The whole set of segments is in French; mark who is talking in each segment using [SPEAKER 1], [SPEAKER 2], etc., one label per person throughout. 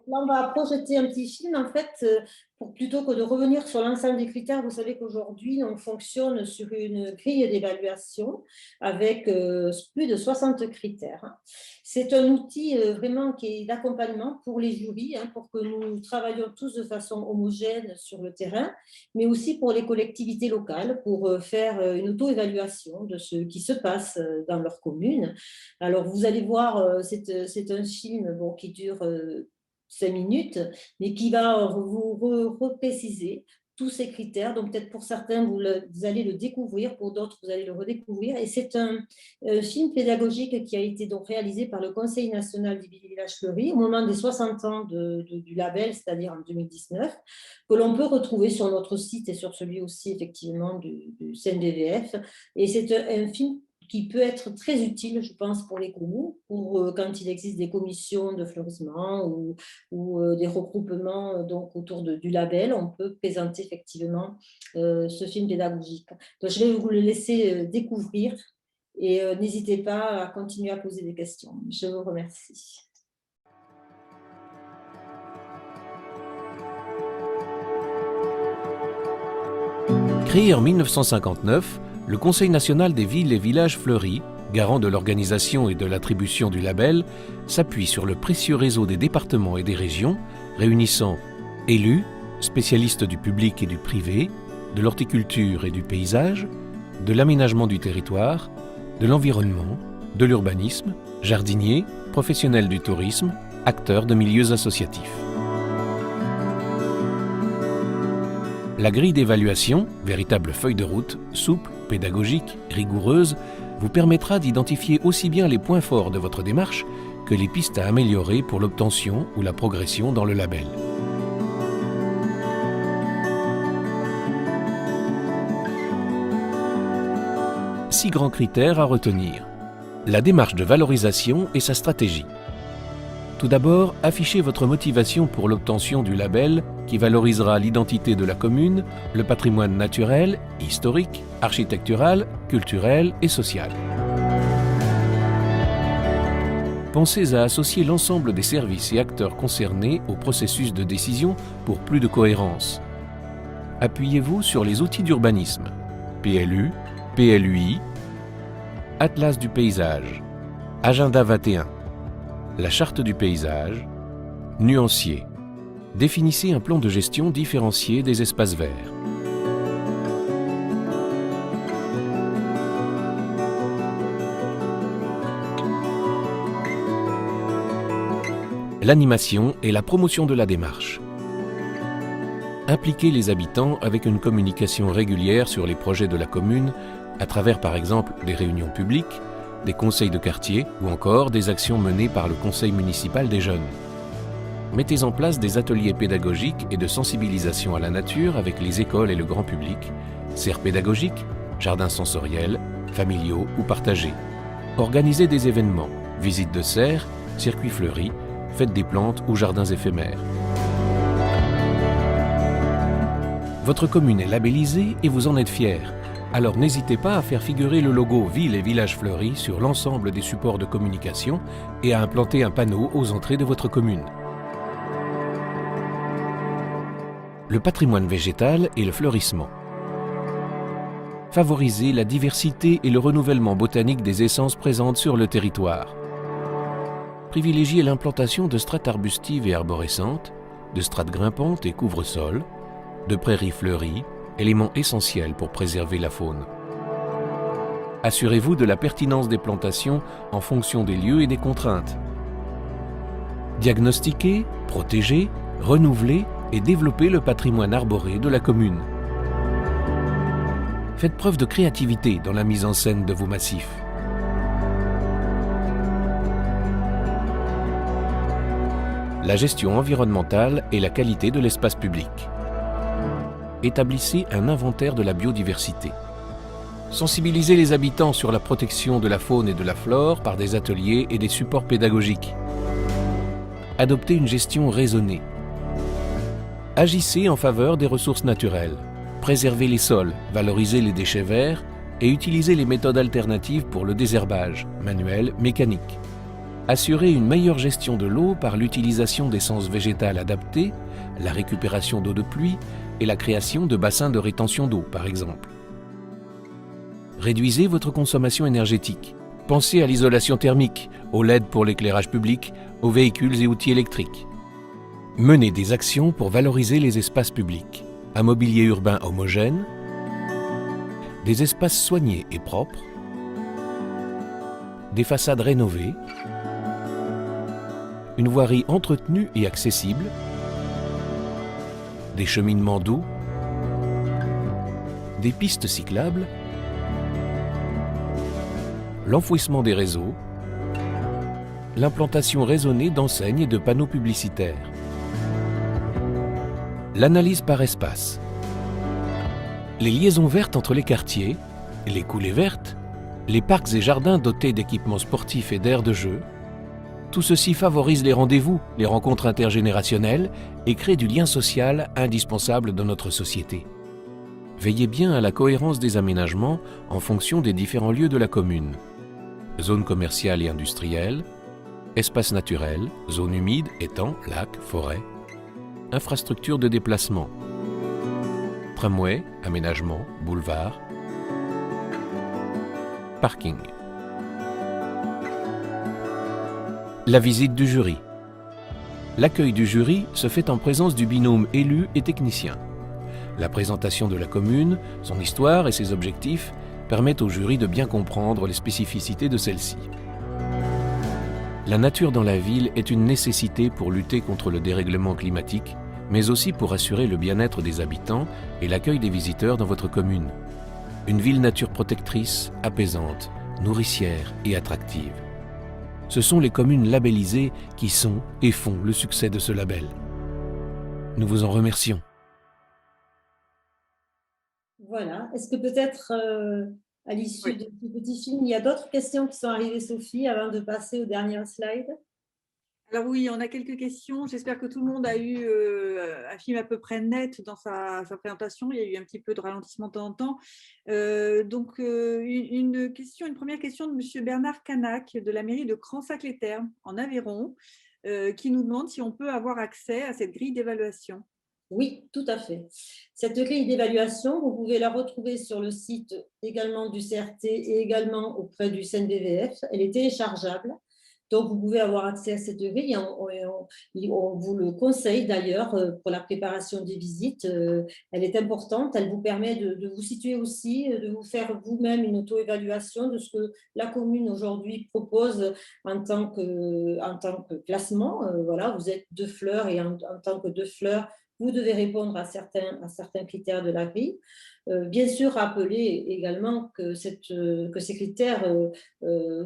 [SPEAKER 1] Là, on va projeter un petit film, en fait, pour plutôt que de revenir sur l'ensemble des critères. Vous savez qu'aujourd'hui, on fonctionne sur une grille d'évaluation avec plus de 60 critères, hein. C'est un outil vraiment qui est d'accompagnement pour les jurys, hein, pour que nous travaillions tous de façon homogène sur le terrain, mais aussi pour les collectivités locales, pour faire une auto-évaluation de ce qui se passe dans leur commune. Alors, vous allez voir, c'est un film bon, qui dure 5 minutes, mais qui va vous repréciser tous ces critères. Donc, peut-être pour certains, vous allez le découvrir, pour d'autres, vous allez le redécouvrir. Et c'est un film pédagogique qui a été donc réalisé par le Conseil national des villes et villages fleuris au moment des 60 ans du label, c'est-à-dire en 2019, que l'on peut retrouver sur notre site et sur celui aussi, effectivement, du CNDVF. Et c'est un film qui peut être très utile, je pense, pour les communes, pour quand il existe des commissions de fleurissement ou des regroupements donc, autour du label, on peut présenter effectivement ce film pédagogique. Donc, je vais vous le laisser découvrir et n'hésitez pas à continuer à poser des questions. Je vous remercie.
[SPEAKER 2] Créé en 1959, le Conseil national des villes et villages fleuris, garant de l'organisation et de l'attribution du label, s'appuie sur le précieux réseau des départements et des régions, réunissant élus, spécialistes du public et du privé, de l'horticulture et du paysage, de l'aménagement du territoire, de l'environnement, de l'urbanisme, jardiniers, professionnels du tourisme, acteurs de milieux associatifs. La grille d'évaluation, véritable feuille de route, souple, pédagogique, rigoureuse, vous permettra d'identifier aussi bien les points forts de votre démarche que les pistes à améliorer pour l'obtention ou la progression dans le label. Six grands critères à retenir. La démarche de valorisation et sa stratégie. Tout d'abord, affichez votre motivation pour l'obtention du label qui valorisera l'identité de la commune, le patrimoine naturel, historique, architectural, culturel et social. Pensez à associer l'ensemble des services et acteurs concernés au processus de décision pour plus de cohérence. Appuyez-vous sur les outils d'urbanisme, PLU, PLUI, Atlas du paysage, Agenda 21, la charte du paysage, nuancier. Définissez un plan de gestion différencié des espaces verts. L'animation et la promotion de la démarche. Impliquez les habitants avec une communication régulière sur les projets de la commune à travers par exemple des réunions publiques, des conseils de quartier ou encore des actions menées par le conseil municipal des jeunes. Mettez en place des ateliers pédagogiques et de sensibilisation à la nature avec les écoles et le grand public, serres pédagogiques, jardins sensoriels, familiaux ou partagés. Organisez des événements, visites de serres, circuits fleuris, fêtes des plantes ou jardins éphémères. Votre commune est labellisée et vous en êtes fier. Alors n'hésitez pas à faire figurer le logo Ville et Village Fleuris sur l'ensemble des supports de communication et à implanter un panneau aux entrées de votre commune. Le patrimoine végétal et le fleurissement. Favorisez la diversité et le renouvellement botanique des essences présentes sur le territoire. Privilégiez l'implantation de strates arbustives et arborescentes, de strates grimpantes et couvre-sol, de prairies fleuries, éléments essentiels pour préserver la faune. Assurez-vous de la pertinence des plantations en fonction des lieux et des contraintes. Diagnostiquez, protégez, renouvelez et développez le patrimoine arboré de la commune. Faites preuve de créativité dans la mise en scène de vos massifs. La gestion environnementale et la qualité de l'espace public. Établissez un inventaire de la biodiversité. Sensibilisez les habitants sur la protection de la faune et de la flore par des ateliers et des supports pédagogiques. Adoptez une gestion raisonnée. Agissez en faveur des ressources naturelles. Préservez les sols, valorisez les déchets verts et utilisez les méthodes alternatives pour le désherbage, manuel, mécanique. Assurer une meilleure gestion de l'eau par l'utilisation d'essences végétales adaptées, la récupération d'eau de pluie et la création de bassins de rétention d'eau, par exemple. Réduisez votre consommation énergétique. Pensez à l'isolation thermique, aux LED pour l'éclairage public, aux véhicules et outils électriques. Menez des actions pour valoriser les espaces publics. Un mobilier urbain homogène, des espaces soignés et propres, des façades rénovées, une voirie entretenue et accessible, des cheminements d'eau, des pistes cyclables, l'enfouissement des réseaux, l'implantation raisonnée d'enseignes et de panneaux publicitaires. L'analyse par espace. Les liaisons vertes entre les quartiers, les coulées vertes, les parcs et jardins dotés d'équipements sportifs et d'aires de jeu. Tout ceci favorise les rendez-vous, les rencontres intergénérationnelles et crée du lien social indispensable dans notre société. Veillez bien à la cohérence des aménagements en fonction des différents lieux de la commune. Zones commerciales et industrielles, espaces naturels, zones humides, étangs, lacs, forêts, infrastructures de déplacement, tramway, aménagement, boulevard, parking. La visite du jury. L'accueil du jury se fait en présence du binôme élu et technicien. La présentation de la commune, son histoire et ses objectifs permettent au jury de bien comprendre les spécificités de celle-ci. La nature dans la ville est une nécessité pour lutter contre le dérèglement climatique, mais aussi pour assurer le bien-être des habitants et l'accueil des visiteurs dans votre commune. Une ville nature protectrice, apaisante, nourricière et attractive. Ce sont les communes labellisées qui sont et font le succès de ce label. Nous vous en remercions.
[SPEAKER 1] Voilà. Est-ce que peut-être, à l'issue de ce petit film, il y a d'autres questions qui sont arrivées, Sophie, avant de passer au dernier slide?
[SPEAKER 3] Alors oui, on a quelques questions. J'espère que tout le monde a eu un film à peu près net dans sa présentation. Il y a eu un petit peu de ralentissement de temps en temps. Une première question de M. Bernard Canac de la mairie de Cransac-les-Thermes en Aveyron, qui nous demande si on peut avoir accès à cette grille d'évaluation.
[SPEAKER 1] Oui, tout à fait. Cette grille d'évaluation, vous pouvez la retrouver sur le site également du CRT et également auprès du CNBVF. Elle est téléchargeable. Donc, vous pouvez avoir accès à cette grille et on vous le conseille d'ailleurs pour la préparation des visites. Elle est importante, elle vous permet de vous situer aussi, de vous faire vous-même une auto-évaluation de ce que la commune aujourd'hui propose en tant que classement. Voilà, vous êtes deux fleurs et en tant que deux fleurs, vous devez répondre à certains critères de la grille. Bien sûr, rappeler également que ces critères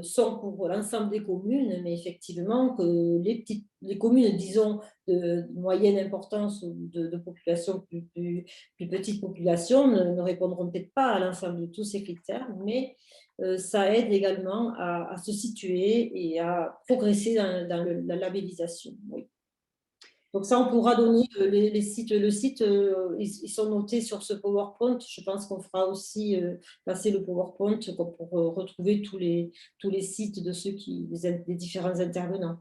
[SPEAKER 1] sont pour l'ensemble des communes, mais effectivement que les communes, disons, de moyenne importance ou de population plus petite population ne répondront peut-être pas à l'ensemble de tous ces critères, mais ça aide également à se situer et à progresser dans la labellisation. Oui. Donc ça, on pourra donner les sites. Le site, ils sont notés sur ce PowerPoint. Je pense qu'on fera aussi passer le PowerPoint pour retrouver tous les sites de des différents intervenants.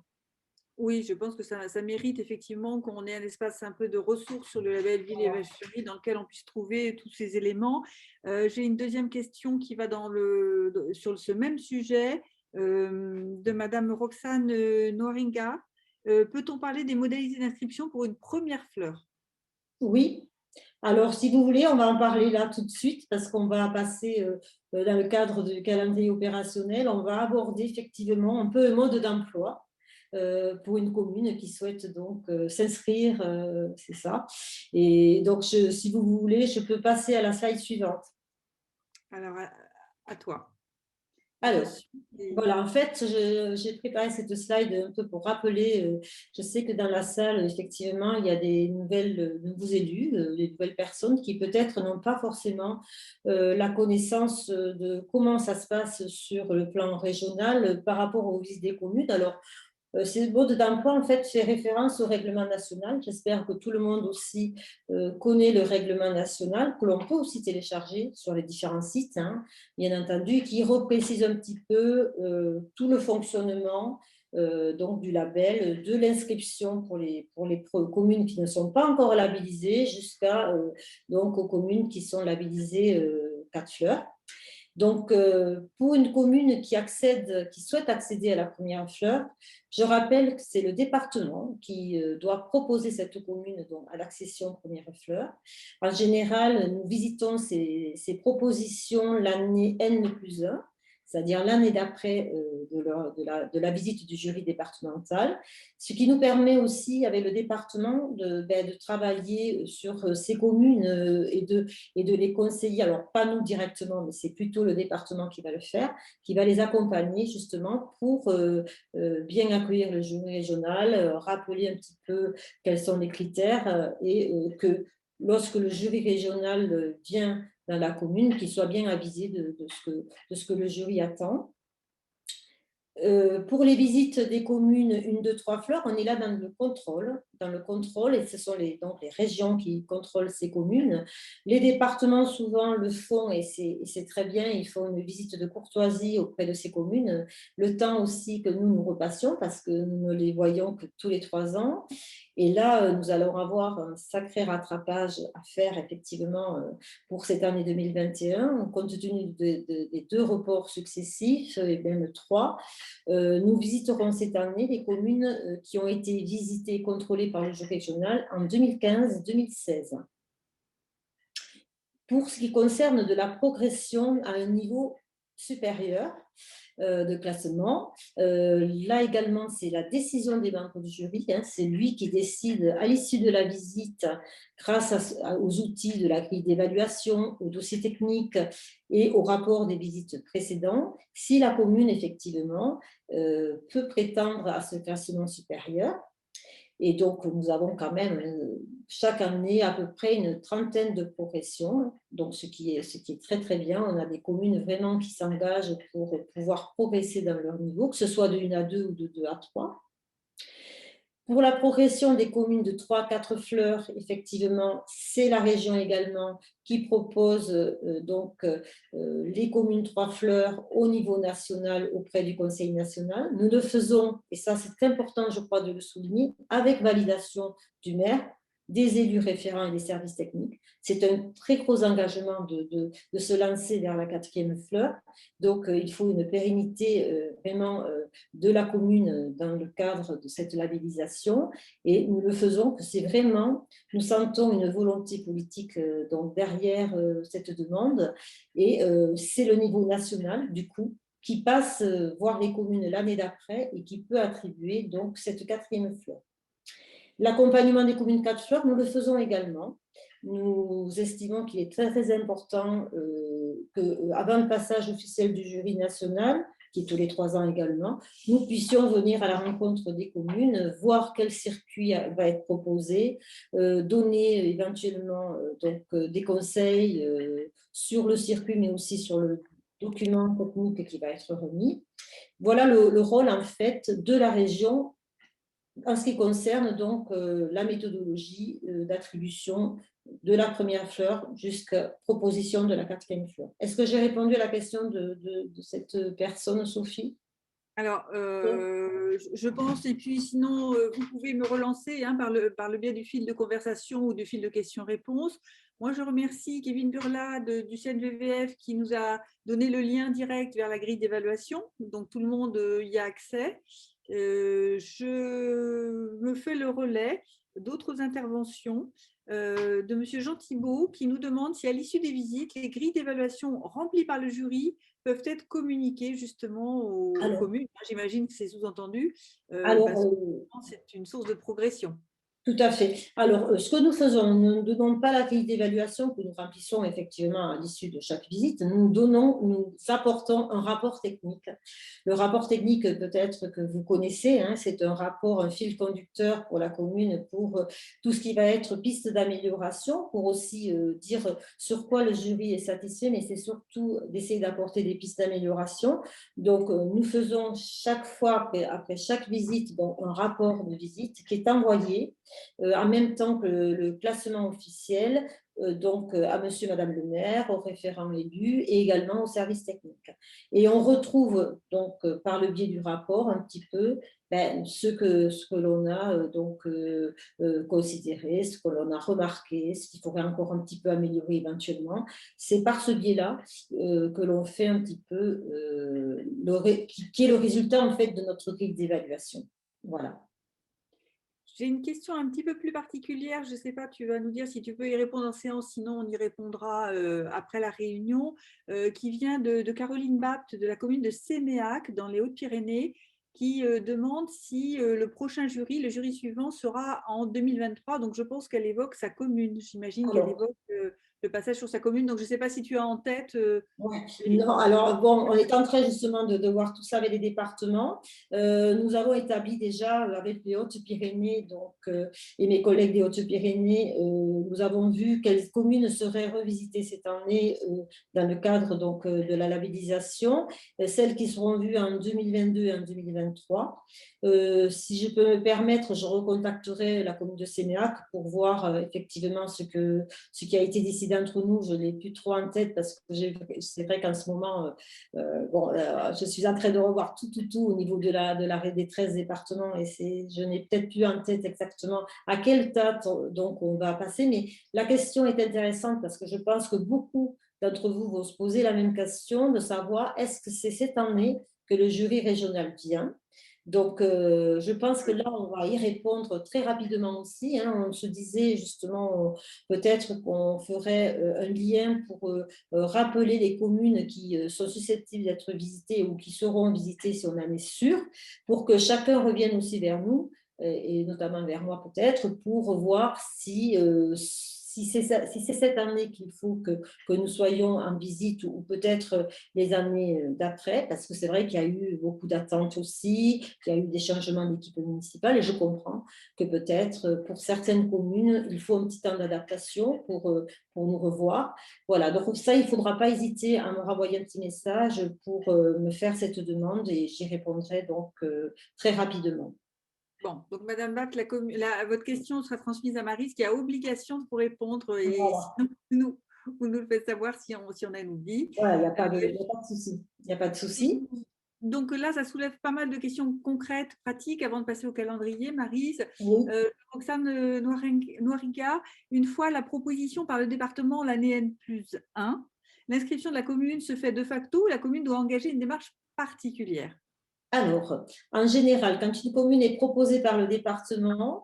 [SPEAKER 3] Oui, je pense que ça mérite effectivement qu'on ait un espace un peu de ressources sur le label Ville et Vacherie dans lequel on puisse trouver tous ces éléments. J'ai une deuxième question qui va sur ce même sujet de Madame Roxane Noringa. Peut-on parler des modalités d'inscription pour une première fleur?
[SPEAKER 1] Oui. Alors, si vous voulez, on va en parler là tout de suite parce qu'on va passer dans le cadre du calendrier opérationnel, on va aborder effectivement un peu le mode d'emploi pour une commune qui souhaite donc s'inscrire, c'est ça. Et donc, si vous voulez, je peux passer à la slide suivante.
[SPEAKER 3] Alors, à toi.
[SPEAKER 1] Alors, voilà, en fait, j'ai préparé cette slide un peu pour rappeler, je sais que dans la salle, effectivement, il y a des nouveaux élus, des nouvelles personnes qui peut-être n'ont pas forcément la connaissance de comment ça se passe sur le plan régional par rapport aux listes des communes. Alors, ce mode d'emploi, en fait, fait référence au règlement national. J'espère que tout le monde aussi connaît le règlement national, que l'on peut aussi télécharger sur les différents sites, hein, bien entendu, qui reprécise un petit peu tout le fonctionnement donc du label, de l'inscription pour les communes qui ne sont pas encore labellisées jusqu'à donc aux communes qui sont labellisées 4 fleurs. Donc, pour une commune qui souhaite accéder à la première fleur, je rappelle que c'est le département qui doit proposer cette commune donc, à l'accession première fleur. En général, nous visitons ces propositions l'année N+1, c'est-à-dire l'année d'après de la visite du jury départemental, ce qui nous permet aussi, avec le département, de travailler sur ces communes et de les conseiller. Alors, pas nous directement, mais c'est plutôt le département qui va le faire, qui va les accompagner justement pour bien accueillir le jury régional, rappeler un petit peu quels sont les critères et que lorsque le jury régional vient dans la commune, qu'il soit bien avisé de ce que le jury attend. Pour les visites des communes 1, 2, 3 fleurs, on est là dans le contrôle, et ce sont donc les régions qui contrôlent ces communes. Les départements souvent le font et c'est très bien, ils font une visite de courtoisie auprès de ces communes, le temps aussi que nous repassions parce que nous ne les voyons que tous les 3 ans. Et là, nous allons avoir un sacré rattrapage à faire effectivement pour cette année 2021, compte tenu des 2 reports successifs et même 3. Nous visiterons cette année les communes qui ont été visitées et contrôlées par le jury régional en 2015-2016. Pour ce qui concerne de la progression à un niveau supérieur de classement, là également, c'est la décision des membres du jury. C'est lui qui décide à l'issue de la visite, grâce aux outils de la grille d'évaluation, au dossier technique et au rapport des visites précédentes, si la commune, effectivement, peut prétendre à ce classement supérieur. Et donc, nous avons quand même chaque année à peu près une trentaine de progressions, donc ce qui est très très bien. On a des communes vraiment qui s'engagent pour pouvoir progresser dans leur niveau, que ce soit de 1 à 2 ou de 2 à 3. Pour la progression des communes de 3 à 4 fleurs, effectivement, c'est la région également qui propose les communes 3 fleurs au niveau national auprès du Conseil national. Nous le faisons, et ça c'est important je crois de le souligner, avec validation du maire, des élus référents et des services techniques. C'est un très gros engagement de se lancer vers la 4e fleur. Donc, il faut une pérennité vraiment de la commune dans le cadre de cette labellisation. Et nous le faisons, que c'est vraiment, nous sentons une volonté politique donc derrière cette demande. Et c'est le niveau national, du coup, qui passe voir les communes l'année d'après et qui peut attribuer donc cette 4e fleur. L'accompagnement des communes 4 fleurs, nous le faisons également. Nous estimons qu'il est très, très important qu'avant le passage officiel du jury national, qui est tous les 3 ans également, nous puissions venir à la rencontre des communes, voir quel circuit va être proposé, donner éventuellement des conseils sur le circuit, mais aussi sur le document technique qui va être remis. Voilà le rôle en fait de la région en ce qui concerne donc la méthodologie d'attribution de la première fleur jusqu'à proposition de la 4e fleur. Est-ce que j'ai répondu à la question de cette personne, Sophie?
[SPEAKER 3] Alors, je pense, et puis sinon, vous pouvez me relancer par le biais du fil de conversation ou du fil de questions-réponses. Moi, je remercie Kevin Burla du CNVVF qui nous a donné le lien direct vers la grille d'évaluation. Donc, tout le monde y a accès. Je me fais le relais d'autres interventions de M. Jean Thibault qui nous demande si à l'issue des visites, les grilles d'évaluation remplies par le jury peuvent être communiquées justement aux communes. J'imagine que c'est sous-entendu parce que c'est une source de progression.
[SPEAKER 1] Tout à fait. Alors, ce que nous faisons, nous ne donnons pas la grille d'évaluation que nous remplissons effectivement à l'issue de chaque visite. Nous apportons un rapport technique. Le rapport technique, peut-être que vous connaissez, c'est un rapport, un fil conducteur pour la commune, pour tout ce qui va être piste d'amélioration, pour aussi dire sur quoi le jury est satisfait, mais c'est surtout d'essayer d'apporter des pistes d'amélioration. Donc, nous faisons chaque fois, après chaque visite, un rapport de visite qui est envoyé en même temps que le classement officiel donc à monsieur et madame le maire, aux référents élus et également aux services techniques. Et on retrouve donc par le biais du rapport un petit peu ce que l'on a considéré, ce que l'on a remarqué, ce qu'il faudrait encore un petit peu améliorer éventuellement. C'est par ce biais-là que l'on fait un petit peu qui est le résultat en fait de notre grille d'évaluation. Voilà.
[SPEAKER 3] J'ai une question un petit peu plus particulière. Je ne sais pas, tu vas nous dire si tu peux y répondre en séance, sinon on y répondra après la réunion, qui vient de Caroline Bapt de la commune de Séméac dans les Hautes-Pyrénées, qui demande si le prochain jury, le jury suivant, sera en 2023. Donc je pense qu'elle évoque sa commune. J'imagine qu'elle évoque le passage sur sa commune. Donc je ne sais pas si tu as en tête.
[SPEAKER 1] Ouais. Non, alors bon, on est en train justement de voir tout ça avec les départements. Nous avons établi déjà avec les Hautes-Pyrénées et mes collègues des Hautes-Pyrénées, nous avons vu quelles communes seraient revisitées cette année dans le cadre de la labellisation, celles qui seront vues en 2022 et en 2023. Si je peux me permettre, je recontacterai la commune de Séméac pour voir effectivement ce qui a été décidé entre nous. Je ne l'ai plus trop en tête parce que c'est vrai qu'en ce moment, je suis en train de revoir tout au niveau de l'arrêt des 13 départements et je n'ai peut-être plus en tête exactement à quelle date donc on va passer. Mais la question est intéressante parce que je pense que beaucoup d'entre vous vont se poser la même question de savoir est-ce que c'est cette année que le jury régional vient. Donc, je pense que là, on va y répondre très rapidement aussi. Hein. On se disait justement peut-être qu'on ferait un lien pour rappeler les communes qui sont susceptibles d'être visitées ou qui seront visitées si on en est sûr, pour que chacun revienne aussi vers nous, et notamment vers moi peut-être, pour voir si c'est cette année qu'il faut que nous soyons en visite ou peut-être les années d'après, parce que c'est vrai qu'il y a eu beaucoup d'attentes aussi, qu'il y a eu des changements d'équipe municipale et je comprends que peut-être pour certaines communes, il faut un petit temps d'adaptation pour nous revoir. Voilà, donc ça, il ne faudra pas hésiter à me renvoyer un petit message pour me faire cette demande et j'y répondrai donc très rapidement.
[SPEAKER 3] Bon, donc Madame Bac, votre question sera transmise à Maryse qui a obligation de vous répondre et
[SPEAKER 1] Voilà.
[SPEAKER 3] sinon, vous nous le faites savoir si on a oublié.
[SPEAKER 1] Voilà, il n'y a pas de souci. Il n'y a pas de souci.
[SPEAKER 3] Donc là, ça soulève pas mal de questions concrètes, pratiques, avant de passer au calendrier, Maryse.
[SPEAKER 1] Oui.
[SPEAKER 3] Roxane Noiriga, une fois la proposition par le département l'année N+1, l'inscription de la commune se fait de facto, la commune doit engager une démarche particulière.
[SPEAKER 1] Alors, en général, quand une commune est proposée par le département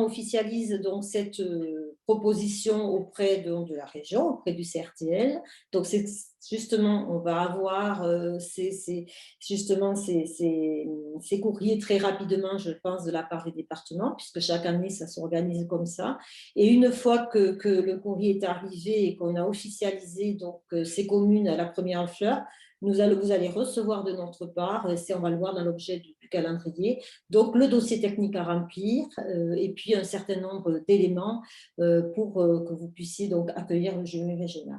[SPEAKER 1] officialise donc cette proposition auprès de la région, auprès du CRTL. Donc, c'est justement, on va avoir justement ces courriers très rapidement, je pense, de la part des départements, puisque chaque année, ça s'organise comme ça. Et une fois que le courrier est arrivé et qu'on a officialisé donc, ces communes à la première fleur, vous allez recevoir de notre part, on va le voir dans l'objet du calendrier, donc le dossier technique à remplir et puis un certain nombre d'éléments pour que vous puissiez donc accueillir le jury régional.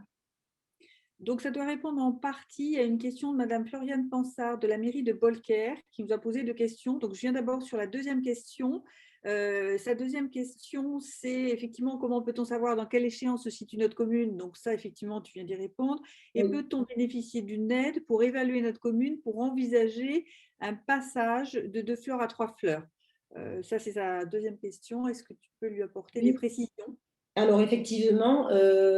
[SPEAKER 3] Donc, ça doit répondre en partie à une question de Madame Floriane Pansard de la mairie de Bolquer qui nous a posé deux questions. Donc, je viens d'abord sur la deuxième question. Sa deuxième question, c'est effectivement comment peut-on savoir dans quelle échéance se situe notre commune? Donc ça, effectivement, tu viens d'y répondre. Et
[SPEAKER 1] Oui.
[SPEAKER 3] peut-on bénéficier d'une aide pour évaluer notre commune, pour envisager un passage de 2 fleurs à 3 fleurs? Ça, c'est sa deuxième question. Est-ce que tu peux lui apporter des précisions?
[SPEAKER 1] Alors effectivement,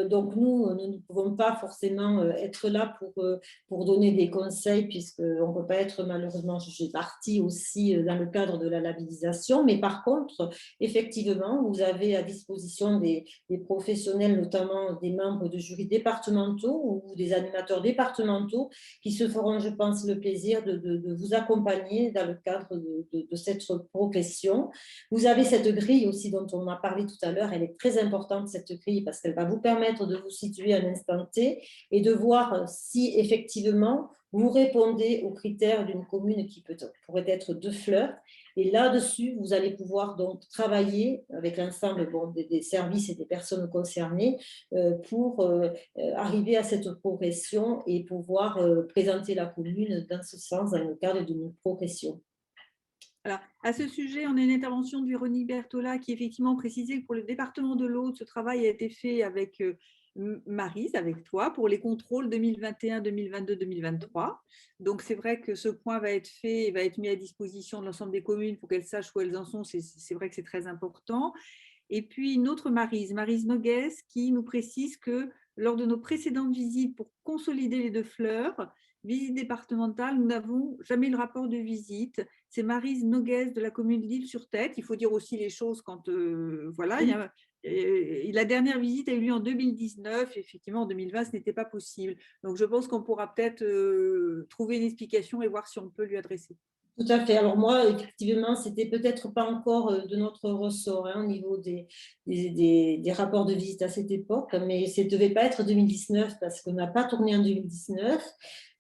[SPEAKER 1] donc nous ne pouvons pas forcément être là pour donner des conseils puisqu'on ne peut pas être malheureusement jugé partie aussi dans le cadre de la labellisation. Mais par contre, effectivement, vous avez à disposition des professionnels, notamment des membres de jurys départementaux ou des animateurs départementaux qui se feront, je pense, le plaisir de vous accompagner dans le cadre de cette progression. Vous avez cette grille aussi dont on a parlé tout à l'heure, elle est très importante cette grille parce qu'elle va vous permettre de vous situer à un instant T et de voir si effectivement vous répondez aux critères d'une commune qui pourrait être 2 fleurs. Et là-dessus, vous allez pouvoir donc travailler avec l'ensemble des services et des personnes concernées pour arriver à cette progression et pouvoir présenter la commune dans ce sens, dans le cadre d'une progression.
[SPEAKER 3] Alors, à ce sujet, on a une intervention de Véronique Berthola qui effectivement précisait que pour le département de l'Aude, ce travail a été fait avec Maryse, avec toi, pour les contrôles 2021, 2022, 2023. Donc, c'est vrai que ce point va être fait et va être mis à disposition de l'ensemble des communes pour qu'elles sachent où elles en sont. C'est vrai que c'est très important. Et puis, une autre Maryse, Maryse Noguès, qui nous précise que lors de nos précédentes visites pour consolider les deux fleurs, visite départementale, nous n'avons jamais eu le rapport de visite. C'est Maryse Noguès de la commune d'Isle-sur-Tête. Il faut dire aussi les choses quand, voilà, la dernière visite a eu lieu en 2019. Effectivement, en 2020, ce n'était pas possible. Donc, je pense qu'on pourra peut-être trouver une explication et voir si on peut lui adresser.
[SPEAKER 1] Tout à fait. Alors moi, effectivement, c'était peut-être pas encore de notre ressort au niveau des rapports de visite à cette époque, mais ça ne devait pas être 2019 parce qu'on n'a pas tourné en 2019.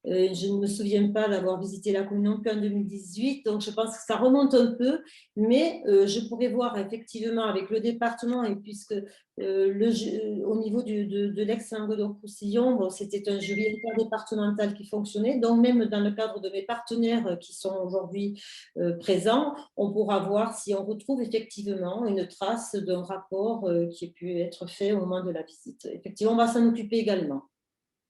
[SPEAKER 1] Je ne me souviens pas d'avoir visité la commune non plus en 2018, donc je pense que ça remonte un peu, mais je pourrais voir effectivement avec le département, et puisque au niveau de l'ex-Languedoc-Roussillon, bon, c'était un jury interdépartemental qui fonctionnait, donc même dans le cadre de mes partenaires qui sont aujourd'hui présents, on pourra voir si on retrouve effectivement une trace d'un rapport qui a pu être fait au moment de la visite. Effectivement, on va s'en occuper également.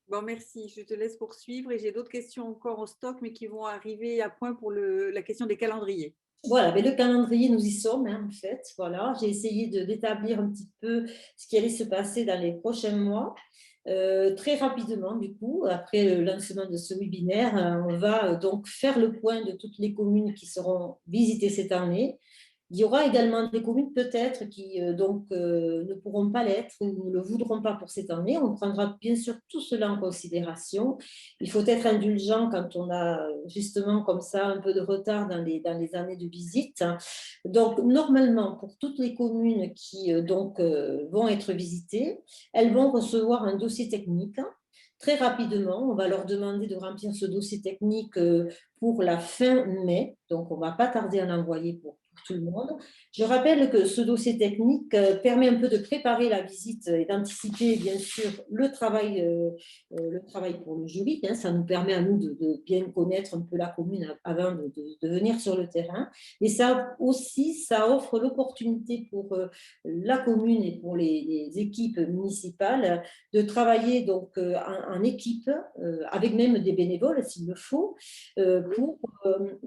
[SPEAKER 3] Bon, merci. Je te laisse poursuivre et j'ai d'autres questions encore en stock, mais qui vont arriver à point pour la question des calendriers.
[SPEAKER 1] Voilà, mais le calendrier, nous y sommes, hein, en fait. Voilà, j'ai essayé d'établir un petit peu ce qui allait se passer dans les prochains mois. Très rapidement, du coup, après le lancement de ce webinaire, on va donc faire le point de toutes les communes qui seront visitées cette année. Il y aura également des communes peut-être qui ne pourront pas l'être ou ne le voudront pas pour cette année. On prendra bien sûr tout cela en considération. Il faut être indulgent quand on a justement comme ça un peu de retard dans les années de visite. Donc normalement, pour toutes les communes qui vont être visitées, elles vont recevoir un dossier technique. Très rapidement, on va leur demander de remplir ce dossier technique pour la fin mai. Donc, on ne va pas tarder à l'envoyer pour tout le monde. Je rappelle que ce dossier technique permet un peu de préparer la visite et d'anticiper, bien sûr, le travail pour le jury. Hein. Ça nous permet à nous de bien connaître un peu la commune avant de venir sur le terrain. Et ça aussi, ça offre l'opportunité pour la commune et pour les équipes municipales de travailler donc en équipe, avec même des bénévoles s'il le faut, pour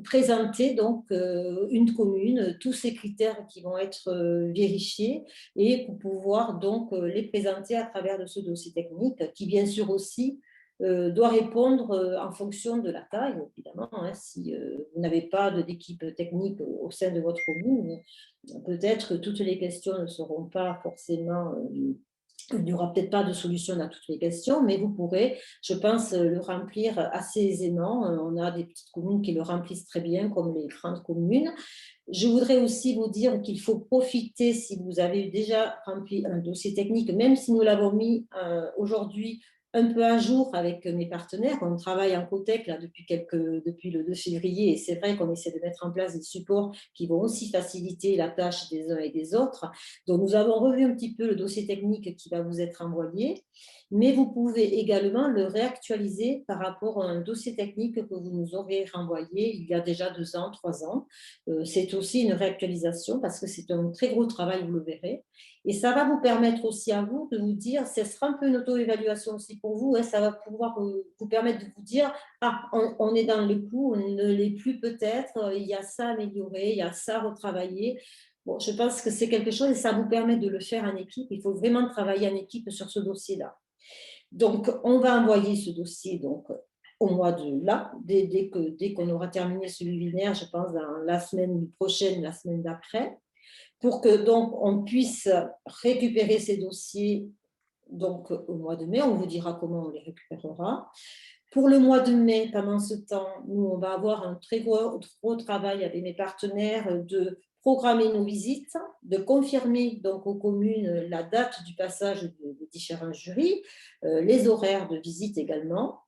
[SPEAKER 1] présenter donc une commune, tous ces critères qui vont être vérifiés et pour pouvoir donc les présenter à travers de ce dossier technique qui bien sûr aussi doit répondre en fonction de la taille, évidemment. Hein, si vous n'avez pas d'équipe technique au sein de votre commune, peut-être que toutes les questions ne seront pas forcément il n'y aura peut-être pas de solution à toutes les questions, mais vous pourrez, je pense, le remplir assez aisément. On a des petites communes qui le remplissent très bien, comme les grandes communes. Je voudrais aussi vous dire qu'il faut profiter, si vous avez déjà rempli un dossier technique, même si nous l'avons mis aujourd'hui un peu à jour avec mes partenaires. On travaille en COTEC là, depuis le 2 février et c'est vrai qu'on essaie de mettre en place des supports qui vont aussi faciliter la tâche des uns et des autres. Donc, nous avons revu un petit peu le dossier technique qui va vous être envoyé, mais vous pouvez également le réactualiser par rapport à un dossier technique que vous nous aurez renvoyé il y a déjà 2 ans, 3 ans. C'est aussi une réactualisation parce que c'est un très gros travail, vous le verrez. Et ça va vous permettre aussi à vous de vous dire, ce sera un peu une auto-évaluation aussi pour vous, hein, ça va pouvoir vous permettre de vous dire, ah, on est dans le coup, on ne l'est plus peut-être, il y a ça à améliorer, il y a ça à retravailler. Bon, je pense que c'est quelque chose et ça vous permet de le faire en équipe. Il faut vraiment travailler en équipe sur ce dossier-là. Donc, on va envoyer ce dossier donc, au mois de là, dès qu'on aura terminé ce webinaire, je pense dans la semaine prochaine, la semaine d'après, pour que donc on puisse récupérer ces dossiers donc, au mois de mai. On vous dira comment on les récupérera. Pour le mois de mai, pendant ce temps, nous, on va avoir un très gros travail avec mes partenaires de programmer nos visites, de confirmer donc aux communes la date du passage des différents jurys, les horaires de visite également.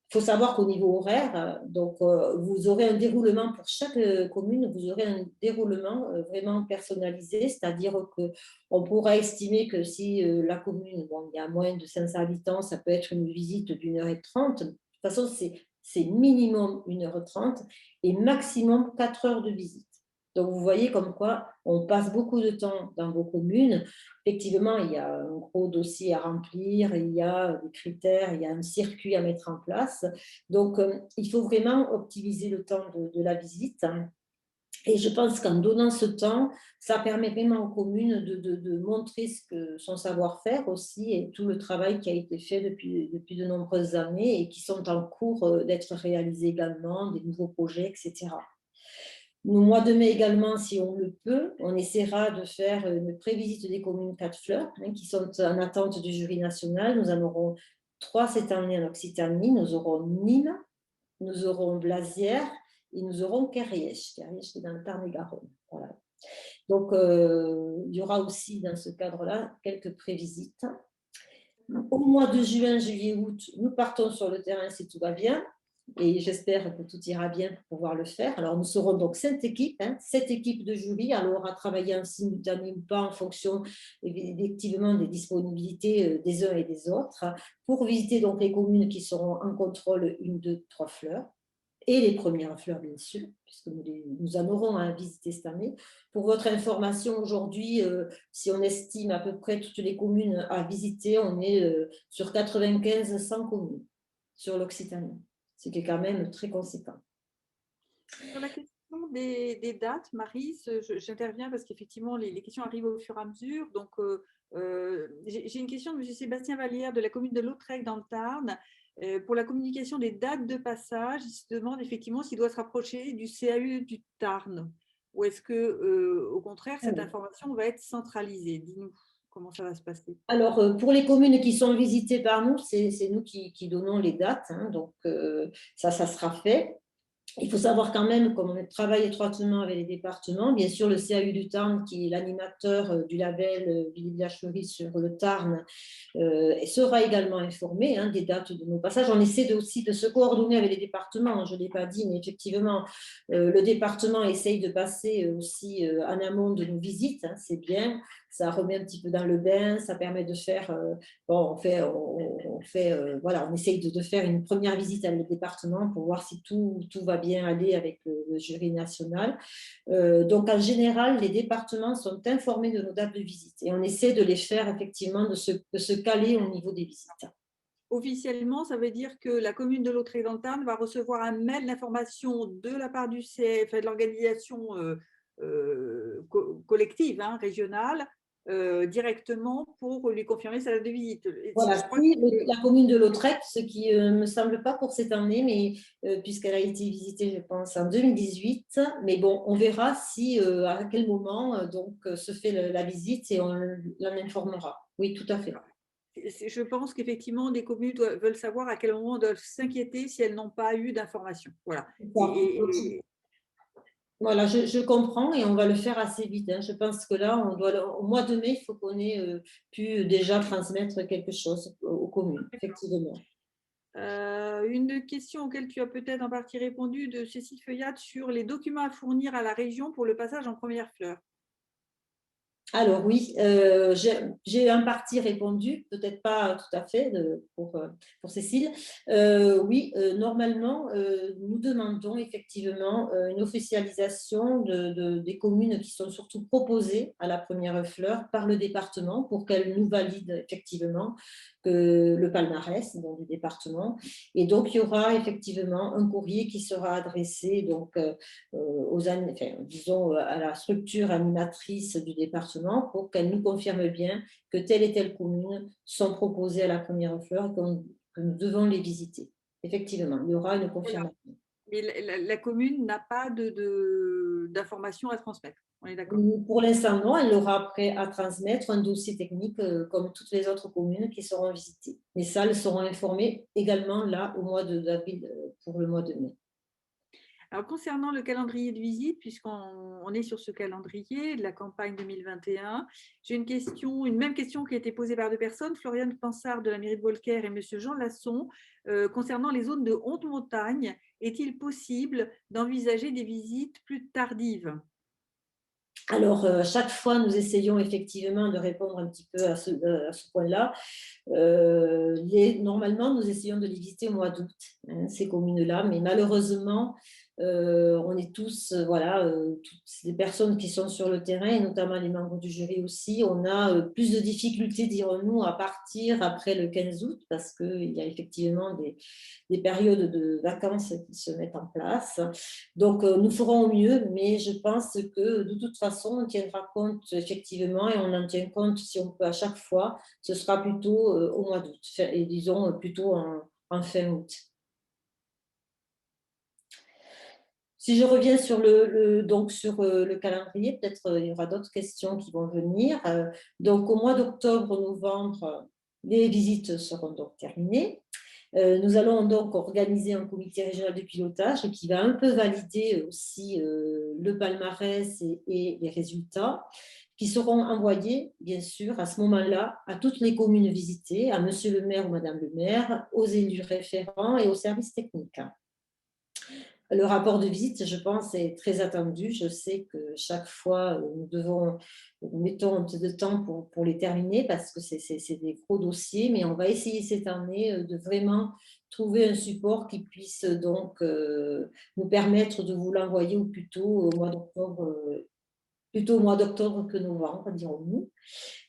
[SPEAKER 1] Il faut savoir qu'au niveau horaire, donc, vous aurez un déroulement pour chaque commune, vous aurez un déroulement vraiment personnalisé, c'est-à-dire qu'on pourra estimer que si la commune, bon, il y a moins de 500 habitants, ça peut être une visite d'1h30. De toute façon, c'est minimum 1h30 et maximum 4 heures de visite. Donc, vous voyez comme quoi on passe beaucoup de temps dans vos communes. Effectivement, il y a un gros dossier à remplir, il y a des critères, il y a un circuit à mettre en place. Donc, il faut vraiment optimiser le temps de la visite. Et je pense qu'en donnant ce temps, ça permet vraiment aux communes de montrer son savoir-faire aussi et tout le travail qui a été fait depuis de nombreuses années et qui sont en cours d'être réalisés également, des nouveaux projets, etc. Au mois de mai également, si on le peut, on essaiera de faire une prévisite des communes 4 fleurs qui sont en attente du jury national. Nous en aurons 3 cette année en Occitanie. Nous aurons Nîmes, nous aurons Blasière et nous aurons Kerrièche. Kerrièche, c'est dans le Tarn-et-Garonne. Voilà. Donc, il y aura aussi dans ce cadre-là quelques prévisites. Au mois de juin, juillet, août, nous partons sur le terrain si tout va bien. Et j'espère que tout ira bien pour pouvoir le faire. Alors, nous serons donc 7 équipes, 7 équipes de jury. Alors, on aura travaillé en simultané ou pas en fonction effectivement des disponibilités des uns et des autres pour visiter donc les communes qui seront en contrôle 1, 2, 3 fleurs et les premières fleurs, bien sûr, puisque nous en aurons à visiter cette année. Pour votre information, aujourd'hui, si on estime à peu près toutes les communes à visiter, on est sur 95-100 communes sur l'Occitanie, ce qui est quand même très conséquent.
[SPEAKER 3] Sur la question des dates, Marie, j'interviens parce qu'effectivement, les questions arrivent au fur et à mesure. Donc, j'ai une question de M. Sébastien Vallière de la commune de Lautrec dans le Tarn. Pour la communication des dates de passage, il se demande effectivement s'il doit se rapprocher du CAU du Tarn ou est-ce que, au contraire, cette information va être centralisée. Dis-nous comment ça va se passer.
[SPEAKER 1] Alors, pour les communes qui sont visitées par nous, c'est nous qui donnons les dates, donc ça sera fait. Il faut savoir quand même, comme on travaille étroitement avec les départements, bien sûr le CAU du Tarn, qui est l'animateur du label Village Fleuri sur le Tarn, sera également informé des dates de nos passages. On essaie aussi de se coordonner avec les départements, je ne l'ai pas dit, mais effectivement, le département essaye de passer aussi en amont de nos visites, c'est bien, ça remet un petit peu dans le bain, ça permet de faire, bon, on essaye de faire une première visite avec le département pour voir si tout va bien aller avec le jury national. Donc, en général, les départements sont informés de nos dates de visite et on essaie de les faire effectivement, de se caler au niveau des visites.
[SPEAKER 3] Officiellement, ça veut dire que la commune de Lautrec-dans-le-Tarn va recevoir un mail d'information de la part du CF, de l'organisation collective, régionale, directement pour lui confirmer sa date de visite.
[SPEAKER 1] Voilà, la commune de Lautrec, ce qui ne me semble pas pour cette année, mais puisqu'elle a été visitée, je pense, en 2018. Mais bon, on verra si, à quel moment se fait la visite et on l'en informera. Oui, tout à fait.
[SPEAKER 3] Je pense qu'effectivement, des communes veulent savoir à quel moment elles doivent s'inquiéter si elles n'ont pas eu d'informations. Voilà.
[SPEAKER 1] Voilà, je comprends et on va le faire assez vite. Je pense que là, au mois de mai, il faut qu'on ait pu déjà transmettre quelque chose aux communes, effectivement.
[SPEAKER 3] Une question auquel tu as peut-être en partie répondu de Cécile Feuillade sur les documents à fournir à la région pour le passage en première fleur.
[SPEAKER 1] Alors oui, j'ai en partie répondu, peut-être pas tout à fait pour Cécile. Oui, normalement, nous demandons effectivement une officialisation des communes qui sont surtout proposées à la première fleur par le département pour qu'elles nous valident effectivement le palmarès du département. Et donc, il y aura effectivement un courrier qui sera adressé disons, à la structure animatrice du département pour qu'elle nous confirme bien que telle et telle commune sont proposées à la première fleur et que nous devons les visiter. Effectivement, il y aura une confirmation.
[SPEAKER 3] Mais la commune n'a pas d'informations à transmettre. On est d'accord.
[SPEAKER 1] Pour l'instant, non. Elle aura après à transmettre un dossier technique comme toutes les autres communes qui seront visitées. Mais ça, elles seront informées également là au mois d'avril pour le mois de mai.
[SPEAKER 3] Alors, concernant le calendrier de visite, puisqu'on est sur ce calendrier de la campagne 2021, j'ai une même question qui a été posée par deux personnes, Floriane Pansard de la mairie de Beaurepaire et M. Jean Lasson, concernant les zones de haute montagne. Est-il possible d'envisager des visites plus tardives ?
[SPEAKER 1] Alors, chaque fois, nous essayons effectivement de répondre un petit peu à ce point-là. Normalement, nous essayons de les visiter au mois d'août, ces communes-là, mais malheureusement, On est tous, voilà, toutes les personnes qui sont sur le terrain, et notamment les membres du jury aussi. On a plus de difficultés, dirons-nous, à partir après le 15 août parce qu'il y a effectivement des périodes de vacances qui se mettent en place. Donc, nous ferons au mieux, mais je pense que de toute façon, on tiendra compte effectivement et on en tient compte si on peut à chaque fois. Ce sera plutôt au mois d'août, et disons plutôt en fin août. Si je reviens sur donc sur le calendrier, peut-être il y aura d'autres questions qui vont venir. Donc, au mois d'octobre-novembre, les visites seront donc terminées. Nous allons donc organiser un comité régional de pilotage qui va un peu valider aussi le palmarès et les résultats qui seront envoyés, bien sûr, à ce moment-là, à toutes les communes visitées, à monsieur le maire ou madame le maire, aux élus référents et aux services techniques. Le rapport de visite, je pense, est très attendu. Je sais que chaque fois, nous mettons un peu de temps pour les terminer parce que c'est des gros dossiers, mais on va essayer cette année de vraiment trouver un support qui puisse donc nous permettre de vous l'envoyer au plus tôt au mois d'octobre, plutôt au mois d'octobre que novembre, dirons-nous.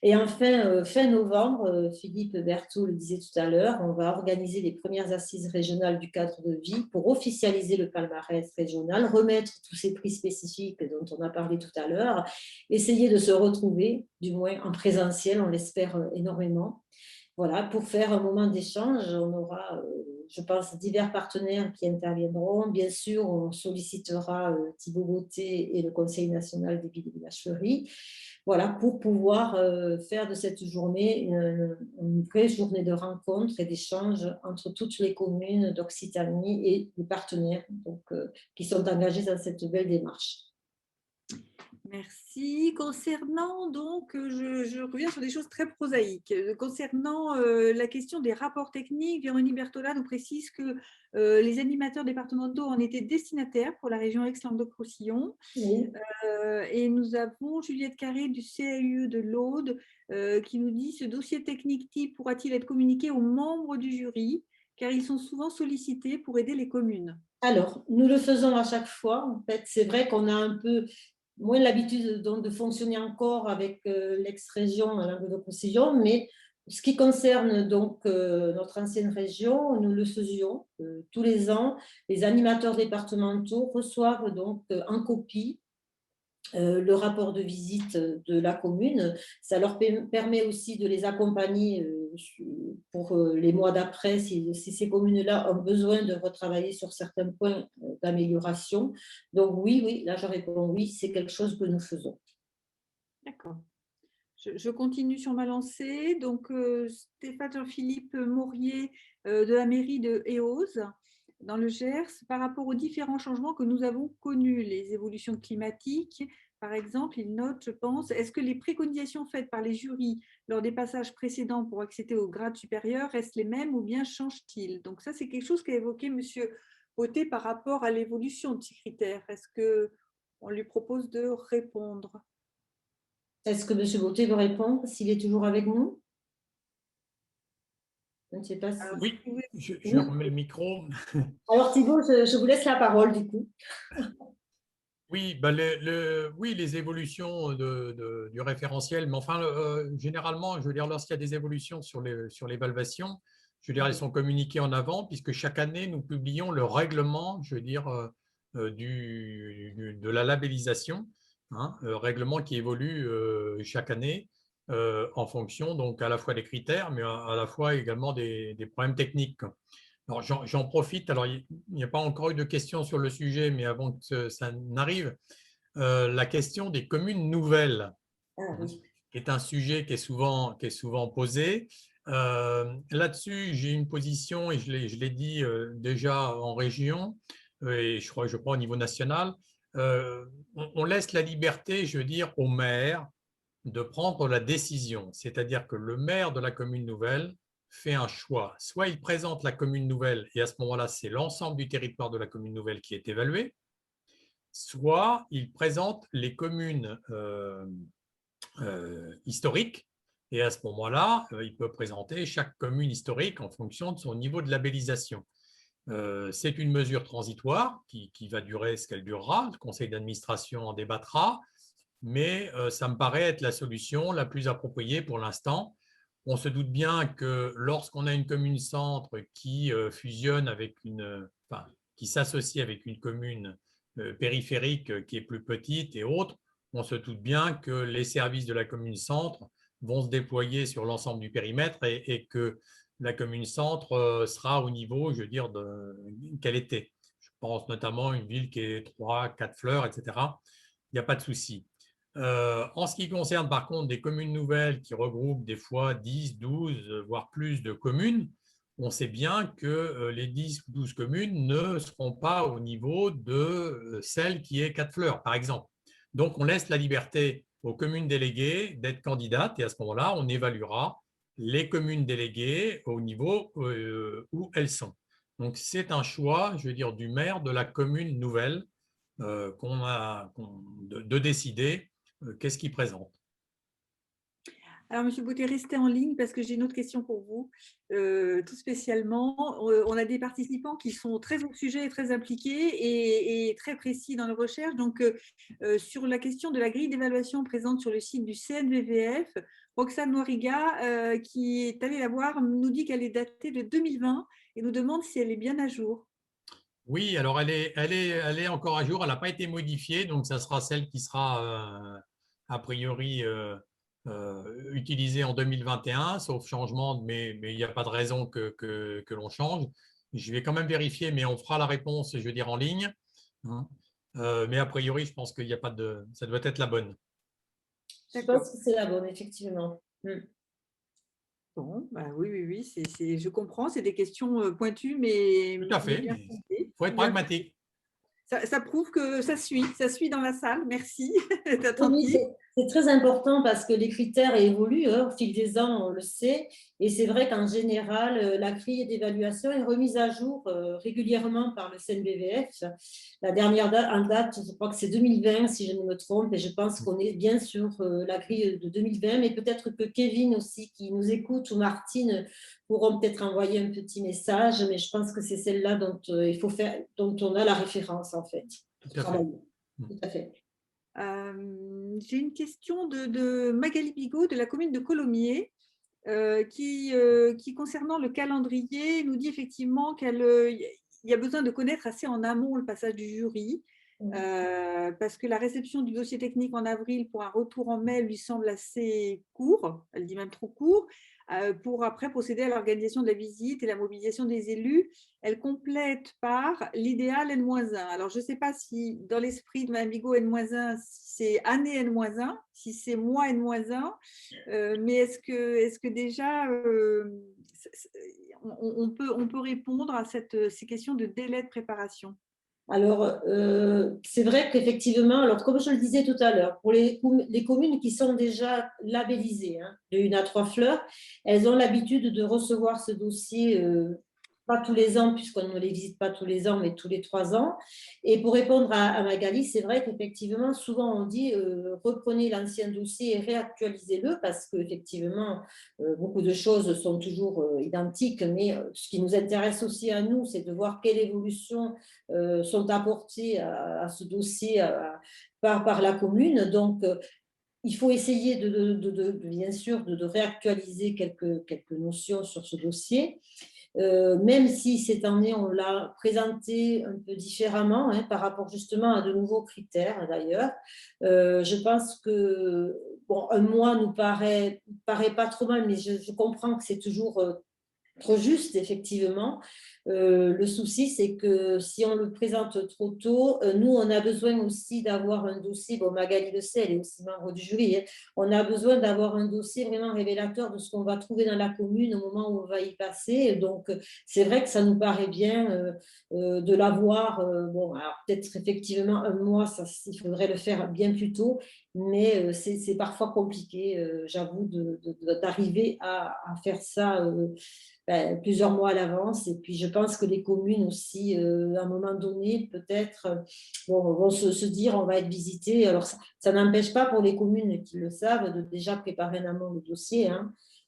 [SPEAKER 1] Et enfin, fin novembre, Philippe Berthaud le disait tout à l'heure, on va organiser les premières assises régionales du cadre de vie pour officialiser le palmarès régional, remettre tous ces prix spécifiques dont on a parlé tout à l'heure, essayer de se retrouver, du moins en présentiel, on l'espère énormément. Voilà, pour faire un moment d'échange, on aura, je pense, divers partenaires qui interviendront. Bien sûr, on sollicitera Thibaut Gauthier et le Conseil national des villes et villages fleuris. Voilà, pour pouvoir faire de cette journée une vraie journée de rencontre et d'échange entre toutes les communes d'Occitanie et les partenaires donc, qui sont engagés dans cette belle démarche.
[SPEAKER 3] Merci. Concernant donc, je reviens sur des choses très prosaïques. Concernant la question des rapports techniques, Véronique Berthola nous précise que les animateurs départementaux en étaient destinataires pour la région Aix-Languedoc-Roussillon.
[SPEAKER 1] Oui.
[SPEAKER 3] Et nous avons Juliette Carré du CAUE de l'Aude qui nous dit: ce dossier technique type pourra-t-il être communiqué aux membres du jury, car ils sont souvent sollicités pour aider les communes?
[SPEAKER 1] Alors, nous le faisons à chaque fois. En fait, c'est vrai qu'on a un peu moins l'habitude donc de fonctionner encore avec l'ex-région Languedoc-Roussillon, mais ce qui concerne donc notre ancienne région, nous le faisions tous les ans. Les animateurs départementaux reçoivent donc en copie le rapport de visite de la commune. Ça leur permet aussi de les accompagner pour les mois d'après, si ces communes-là ont besoin de retravailler sur certains points d'amélioration. Donc oui, là je réponds oui, c'est quelque chose que nous faisons.
[SPEAKER 3] D'accord. Je continue sur ma lancée. Donc, Stéphane Jean-Philippe Maurier de la mairie de Eauze, dans le Gers, par rapport aux différents changements que nous avons connus, les évolutions climatiques, par exemple, il note, je pense, est-ce que les préconisations faites par les jurys lors des passages précédents pour accéder au grade supérieur restent les mêmes ou bien changent-ils? Donc ça, c'est quelque chose qu'a évoqué M. Beauté par rapport à l'évolution de ces critères. Est-ce qu'on lui propose de répondre?
[SPEAKER 1] Est-ce que M. Beauté veut répondre, s'il est toujours avec nous? Je ne sais pas si…
[SPEAKER 4] Oui, je remets le micro.
[SPEAKER 1] Alors Thibaut, je vous laisse la parole du coup.
[SPEAKER 4] Oui, oui, les évolutions du référentiel, mais enfin, généralement, je veux dire, lorsqu'il y a des évolutions sur l'évaluation, je veux dire, elles sont communiquées en avant, puisque chaque année, nous publions le règlement, je veux dire, de la labellisation, hein, règlement qui évolue chaque année en fonction, donc, à la fois des critères, mais à la fois également des problèmes techniques. Alors, j'en profite. Alors, il n'y a pas encore eu de questions sur le sujet, mais avant que ça n'arrive, la question des communes nouvelles, qui est un sujet qui est souvent posé. Là-dessus, j'ai une position, et je l'ai dit déjà en région, et je crois au niveau national. On laisse la liberté, je veux dire, au maire de prendre la décision. C'est-à-dire que le maire de la commune nouvelle fait un choix. Soit il présente la commune nouvelle et à ce moment-là, c'est l'ensemble du territoire de la commune nouvelle qui est évalué, soit il présente les communes historiques et à ce moment-là, il peut présenter chaque commune historique en fonction de son niveau de labellisation. C'est une mesure transitoire qui va durer ce qu'elle durera. Le conseil d'administration en débattra, mais ça me paraît être la solution la plus appropriée pour l'instant. On se doute bien que lorsqu'on a une commune-centre qui fusionne avec qui s'associe avec une commune périphérique qui est plus petite et autres, on se doute bien que les services de la commune-centre vont se déployer sur l'ensemble du périmètre et que la commune-centre sera au niveau, je veux dire, qu'elle était. Je pense notamment à une ville qui est 3, 4 fleurs, etc. Il n'y a pas de souci. En ce qui concerne par contre des communes nouvelles qui regroupent des fois 10, 12, voire plus de communes, on sait bien que les 10 ou 12 communes ne seront pas au niveau de celle qui est 4 fleurs, par exemple. Donc, on laisse la liberté aux communes déléguées d'être candidates et à ce moment-là, on évaluera les communes déléguées au niveau où elles sont. Donc, c'est un choix, je veux dire, du maire de la commune nouvelle de décider qu'est-ce qu'il présente.
[SPEAKER 3] Alors, M. Boutet, restez en ligne parce que j'ai une autre question pour vous, tout spécialement. On a des participants qui sont très au sujet et très impliqués et très précis dans leur recherche. Donc, sur la question de la grille d'évaluation présente sur le site du CNVVF, Roxane Noiriga, qui est allée la voir, nous dit qu'elle est datée de 2020 et nous demande si elle est bien à jour.
[SPEAKER 4] Oui, alors elle est encore à jour, elle n'a pas été modifiée, donc ça sera celle qui sera a priori utilisée en 2021, sauf changement, mais il n'y a pas de raison que l'on change. Je vais quand même vérifier, mais on fera la réponse, je veux dire, en ligne. Mais a priori, je pense qu'il n'y a pas de… Ça doit être la bonne.
[SPEAKER 1] Je pense que c'est la bonne, effectivement.
[SPEAKER 3] Bon, oui, je comprends, c'est des questions pointues, mais
[SPEAKER 4] tout à fait. Il faut être pragmatique.
[SPEAKER 3] Ça prouve que ça suit dans la salle. Merci d'être
[SPEAKER 1] attentif.
[SPEAKER 3] Oui,
[SPEAKER 1] c'est très important parce que les critères évoluent au fil des ans, on le sait. Et c'est vrai qu'en général, la grille d'évaluation est remise à jour régulièrement par le CNBVF. La dernière en date, je crois que c'est 2020, si je ne me trompe, et je pense qu'on est bien sur la grille de 2020, mais peut-être que Kevin aussi, qui nous écoute, ou Martine, pourront peut-être envoyer un petit message, mais je pense que c'est celle-là dont dont on a la référence, en fait.
[SPEAKER 4] Tout à fait.
[SPEAKER 1] Tout à fait.
[SPEAKER 3] J'ai une question de Magali Bigot de la commune de Colomiers qui, concernant le calendrier, nous dit effectivement qu'il y a besoin de connaître assez en amont le passage du jury parce que la réception du dossier technique en avril pour un retour en mai lui semble assez court, elle dit même trop court, pour après procéder à l'organisation de la visite et la mobilisation des élus. Elle complète par l'idéal N-1. Alors, je ne sais pas si dans l'esprit de Mme Bigot, N-1, c'est année N-1, si c'est mois N-1, mais est-ce que déjà, on peut répondre à ces questions de délai de préparation?
[SPEAKER 1] Alors, c'est vrai qu'effectivement, alors comme je le disais tout à l'heure, pour les communes qui sont déjà labellisées, de 1 à 3 fleurs, elles ont l'habitude de recevoir ce dossier pas tous les ans, puisqu'on ne les visite pas tous les ans, mais tous les 3 ans. Et pour répondre à Magali, c'est vrai qu'effectivement, souvent on dit reprenez l'ancien dossier et réactualisez-le, parce qu'effectivement, beaucoup de choses sont toujours identiques, mais ce qui nous intéresse aussi à nous, c'est de voir quelle évolution sont apportées à ce dossier par la commune. Donc, il faut essayer bien sûr de réactualiser quelques notions sur ce dossier. Même si cette année, on l'a présenté un peu différemment par rapport justement à de nouveaux critères d'ailleurs. Je pense que un mois nous paraît pas trop mal, mais je comprends que c'est toujours trop juste, effectivement. Le souci, c'est que si on le présente trop tôt, nous, on a besoin aussi d'avoir un dossier, Magali le sait, elle est aussi membre du jury, on a besoin d'avoir un dossier vraiment révélateur de ce qu'on va trouver dans la commune au moment où on va y passer. Donc, c'est vrai que ça nous paraît bien de l'avoir. Alors peut-être effectivement un mois, il faudrait le faire bien plus tôt, mais c'est parfois compliqué, j'avoue, d'arriver à faire ça plusieurs mois à l'avance. Et puis, je pense que les communes aussi, à un moment donné, peut-être, vont se dire on va être visité. Alors, ça n'empêche pas pour les communes qui le savent de déjà préparer en amont le dossier.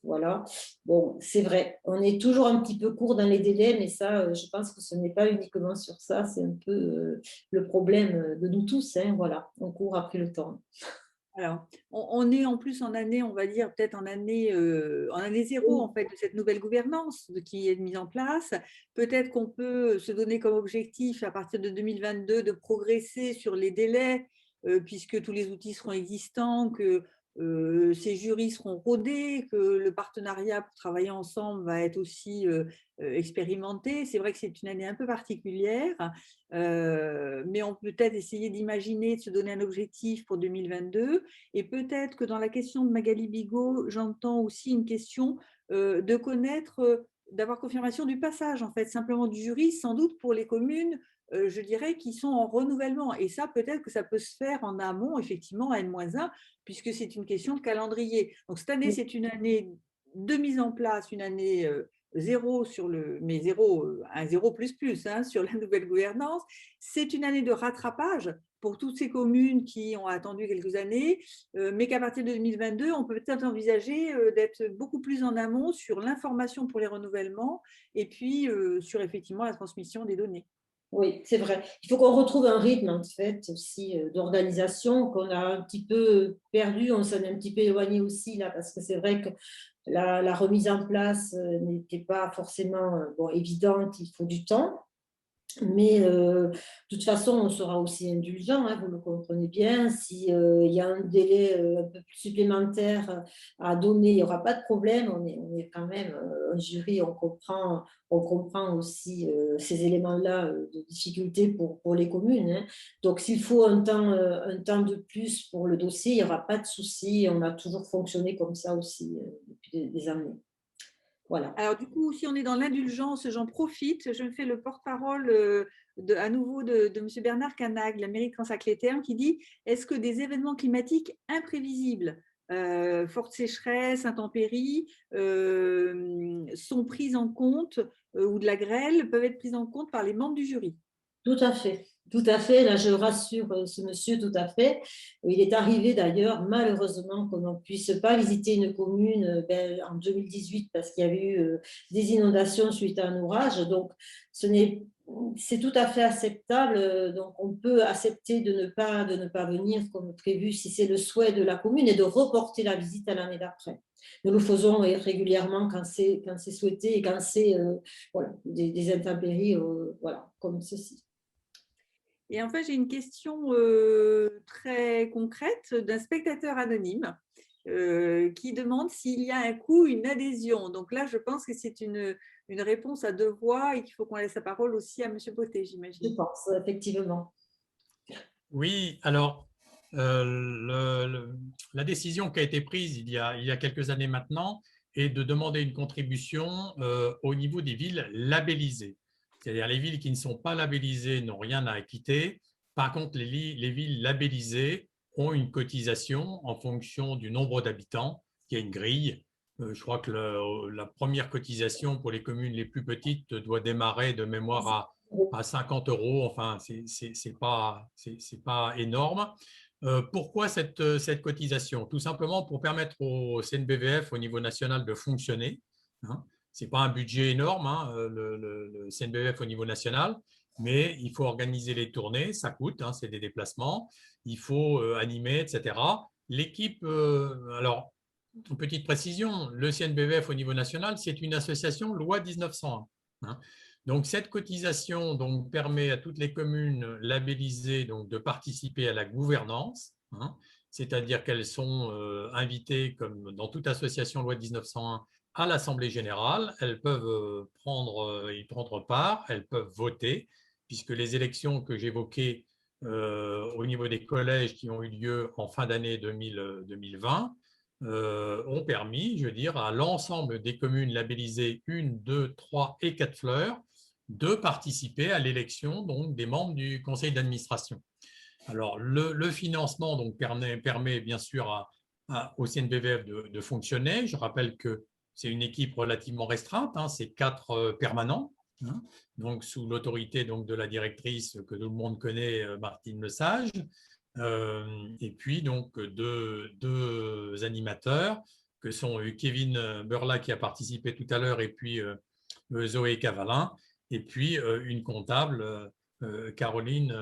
[SPEAKER 1] Voilà. Bon, c'est vrai, on est toujours un petit peu court dans les délais, mais ça, je pense que ce n'est pas uniquement sur ça, c'est un peu le problème de nous tous, hein, voilà, on court après le temps.
[SPEAKER 3] Alors, on est en plus en année, on va dire peut-être en année zéro en fait de cette nouvelle gouvernance qui est mise en place. Peut-être qu'on peut se donner comme objectif à partir de 2022 de progresser sur les délais, puisque tous les outils seront existants, que ces jurys seront rodés, que le partenariat pour travailler ensemble va être aussi expérimenté. C'est vrai que c'est une année un peu particulière. Mais on peut peut-être essayer d'imaginer, de se donner un objectif pour 2022. Et peut-être que dans la question de Magali Bigot, j'entends aussi une question de connaître, d'avoir confirmation du passage, en fait, simplement du jury, sans doute pour les communes, je dirais, qui sont en renouvellement. Et ça, peut-être que ça peut se faire en amont, effectivement, à N-1, puisque c'est une question de calendrier. Donc, cette année, c'est une année de mise en place, une année zéro sur mais zéro, un zéro plus plus hein, sur la nouvelle gouvernance. C'est une année de rattrapage pour toutes ces communes qui ont attendu quelques années, mais qu'à partir de 2022, on peut peut-être envisager d'être beaucoup plus en amont sur l'information pour les renouvellements et puis sur effectivement la transmission des données.
[SPEAKER 1] Oui, c'est vrai. Il faut qu'on retrouve un rythme, en fait, aussi d'organisation qu'on a un petit peu perdu. On s'en est un petit peu éloigné aussi, là, parce que c'est vrai que la remise en place n'était pas forcément bon, évidente. Il faut du temps. Mais de toute façon, on sera aussi indulgent, hein, vous le comprenez bien. S'il y a un délai un peu plus supplémentaire à donner, il n'y aura pas de problème. On est quand même un jury, on comprend aussi ces éléments-là de difficulté pour les communes, hein. Donc, s'il faut un temps de plus pour le dossier, il n'y aura pas de souci. On a toujours fonctionné comme ça aussi depuis des années. Voilà.
[SPEAKER 3] Alors du coup, si on est dans l'indulgence, j'en profite, je me fais le porte-parole à nouveau de M. Bernard Canag, la mairie de Cansac-les-Thermes, qui dit « Est-ce que des événements climatiques imprévisibles, forte sécheresse, intempéries, sont pris en compte, ou de la grêle, peuvent être prises en compte par les membres du jury ?»
[SPEAKER 1] Tout à fait. Tout à fait, là je rassure ce monsieur tout à fait. Il est arrivé d'ailleurs malheureusement qu'on ne puisse pas visiter une commune en 2018 parce qu'il y avait eu des inondations suite à un orage. Donc c'est tout à fait acceptable. Donc on peut accepter de ne pas venir comme prévu si c'est le souhait de la commune et de reporter la visite à l'année d'après. Nous le faisons régulièrement quand c'est souhaité et quand c'est voilà, des intempéries voilà, comme ceci.
[SPEAKER 3] Et enfin, j'ai une question très concrète d'un spectateur anonyme qui demande s'il y a un coût, une adhésion. Donc là, je pense que c'est une réponse à deux voix et qu'il faut qu'on laisse la parole aussi à M. Bottet, j'imagine.
[SPEAKER 1] Je pense, effectivement.
[SPEAKER 4] Oui, alors, la décision qui a été prise il y a quelques années maintenant est de demander une contribution au niveau des villes labellisées. C'est-à-dire les villes qui ne sont pas labellisées n'ont rien à acquitter. Par contre, les villes labellisées ont une cotisation en fonction du nombre d'habitants. Il y a une grille. Je crois que la première cotisation pour les communes les plus petites doit démarrer de mémoire à 50 €. Enfin, c'est pas énorme. Pourquoi cette cotisation? Tout simplement pour permettre au CNBVF au niveau national de fonctionner. Hein. Ce n'est pas un budget énorme, hein, le CNBF au niveau national, mais il faut organiser les tournées, ça coûte, hein, c'est des déplacements, il faut animer, etc. L'équipe, alors, une petite précision, le CNBF au niveau national, c'est une association loi 1901. Hein. Donc, cette cotisation donc, permet à toutes les communes labellisées donc, de participer à la gouvernance, hein, c'est-à-dire qu'elles sont invitées, comme dans toute association loi 1901, à l'Assemblée générale. Elles peuvent y prendre part, elles peuvent voter, puisque les élections que j'évoquais au niveau des collèges qui ont eu lieu en fin d'année 2020 ont permis, je veux dire, à l'ensemble des communes labellisées 1, 2, 3 et 4 fleurs de participer à l'élection donc, des membres du conseil d'administration. Alors, le financement donc, permet bien sûr au CNBVF de fonctionner. Je rappelle que c'est une équipe relativement restreinte, hein, c'est 4 permanents, hein, donc sous l'autorité de la directrice que tout le monde connaît, Martine Lesage, et puis donc deux animateurs, que sont Kevin Burla qui a participé tout à l'heure et puis Zoé Cavalin, et puis une comptable, Caroline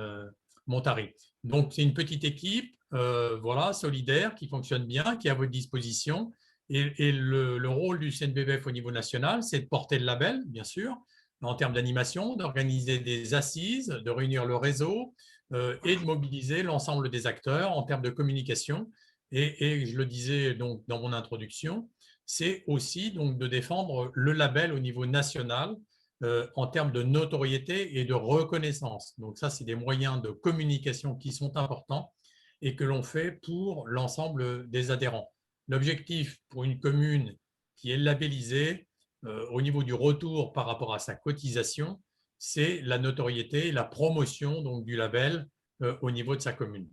[SPEAKER 4] Montari. Donc, c'est une petite équipe voilà, solidaire qui fonctionne bien, qui est à votre disposition. Et le rôle du CNBVF au niveau national, c'est de porter le label, bien sûr, en termes d'animation, d'organiser des assises, de réunir le réseau et de mobiliser l'ensemble des acteurs en termes de communication. Et je le disais donc dans mon introduction, c'est aussi donc de défendre le label au niveau national en termes de notoriété et de reconnaissance. Donc ça, c'est des moyens de communication qui sont importants et que l'on fait pour l'ensemble des adhérents. L'objectif pour une commune qui est labellisée au niveau du retour par rapport à sa cotisation, c'est la notoriété et la promotion donc, du label au niveau de sa commune.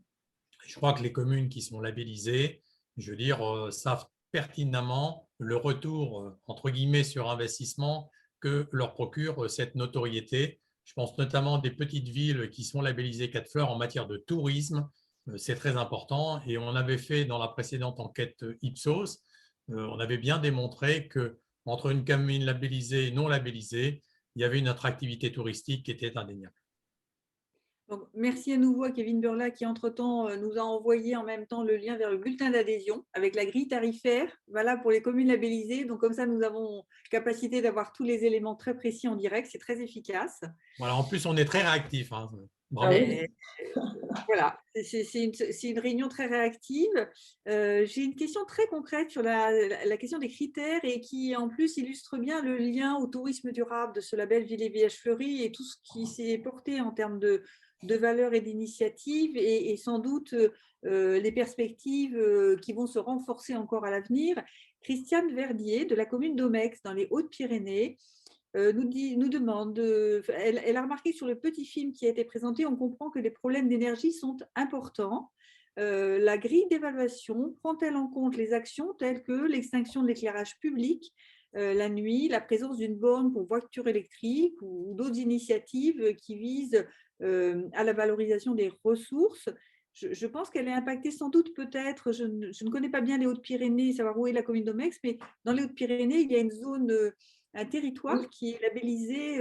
[SPEAKER 4] Je crois que les communes qui sont labellisées, je veux dire, savent pertinemment le retour, entre guillemets, sur investissement que leur procure cette notoriété. Je pense notamment des petites villes qui sont labellisées 4 fleurs en matière de tourisme. C'est très important. Et on avait fait dans la précédente enquête Ipsos, on avait bien démontré qu'entre une commune labellisée et non labellisée, il y avait une attractivité touristique qui était indéniable.
[SPEAKER 3] Donc, merci à nouveau à Kevin Burla qui, entre-temps, nous a envoyé en même temps le lien vers le bulletin d'adhésion avec la grille tarifaire, voilà, pour les communes labellisées. Donc, comme ça, nous avons capacité d'avoir tous les éléments très précis en direct. C'est très efficace.
[SPEAKER 4] Voilà, en plus, on est très réactif. Hein.
[SPEAKER 1] Ah oui.
[SPEAKER 3] Voilà, c'est une réunion très réactive. J'ai une question très concrète sur la question des critères et qui, en plus, illustre bien le lien au tourisme durable de ce label Ville et Village Fleuri et tout ce qui s'est porté en termes de valeurs et d'initiatives et sans doute les perspectives qui vont se renforcer encore à l'avenir. Christiane Verdier de la commune d'Aumex dans les Hautes-Pyrénées nous demande, elle a remarqué sur le petit film qui a été présenté, on comprend que les problèmes d'énergie sont importants. La grille d'évaluation prend-elle en compte les actions telles que l'extinction de l'éclairage public la nuit, la présence d'une borne pour voiture électrique ou d'autres initiatives qui visent à la valorisation des ressources? Je pense qu'elle est impactée sans doute peut-être, je ne connais pas bien les Hautes-Pyrénées, savoir où est la commune d'Aumex, mais dans les Hautes-Pyrénées, il y a une zone, un territoire qui est labellisé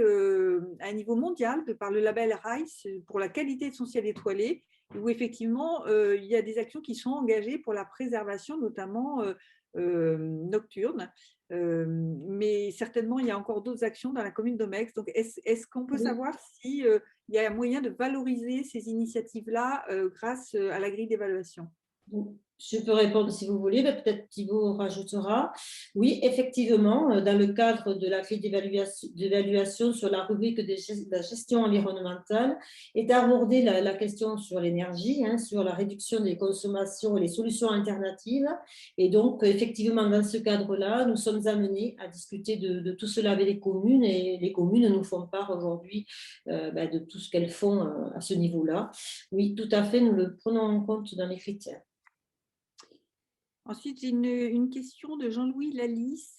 [SPEAKER 3] à un niveau mondial par le label RICE pour la qualité de son ciel étoilé, où effectivement, il y a des actions qui sont engagées pour la préservation, notamment nocturne. Mais certainement, il y a encore d'autres actions dans la commune d'Aumex. Donc, est-ce qu'on peut savoir s'il y a un moyen de valoriser ces initiatives-là grâce à la grille d'évaluation?
[SPEAKER 1] Je peux répondre si vous voulez, peut-être Thibaut rajoutera. Oui, effectivement, dans le cadre de la grille d'évaluation sur la rubrique de la gestion environnementale, est abordée la question sur l'énergie, hein, sur la réduction des consommations et les solutions alternatives. Et donc, effectivement, dans ce cadre-là, nous sommes amenés à discuter de tout cela avec les communes et les communes nous font part aujourd'hui de tout ce qu'elles font à ce niveau-là. Oui, tout à fait, nous le prenons en compte dans les critères.
[SPEAKER 3] Ensuite, j'ai une question de Jean-Louis Lalisse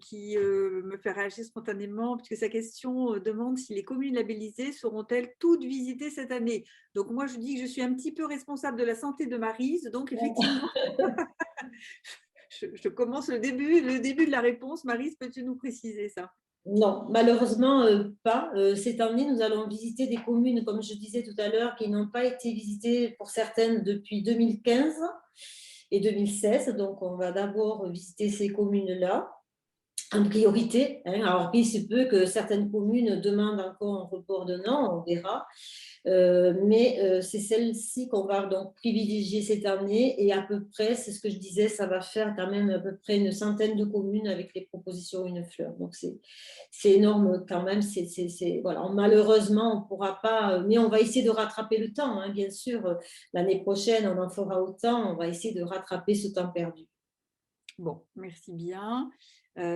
[SPEAKER 3] qui me fait réagir spontanément, puisque sa question demande si les communes labellisées seront-elles toutes visitées cette année. Donc, moi, je dis que je suis un petit peu responsable de la santé de Maryse. Donc, effectivement, je commence le début de la réponse. Maryse, peux-tu nous préciser ça?
[SPEAKER 1] Non, malheureusement pas. Cette année, nous allons visiter des communes, comme je disais tout à l'heure, qui n'ont pas été visitées pour certaines depuis 2015 et 2016. Donc, on va d'abord visiter ces communes-là en priorité. Hein. Alors, il se peut que certaines communes demandent encore un report d'un an, on verra. Mais c'est celle-ci qu'on va donc privilégier cette année et à peu près, c'est ce que je disais, ça va faire quand même à peu près une centaine de communes avec les propositions Une Fleur. Donc c'est énorme quand même. Voilà. Malheureusement, on ne pourra pas, mais on va essayer de rattraper le temps, hein, bien sûr. L'année prochaine, on en fera autant, on va essayer de rattraper ce temps perdu.
[SPEAKER 3] Bon, merci bien.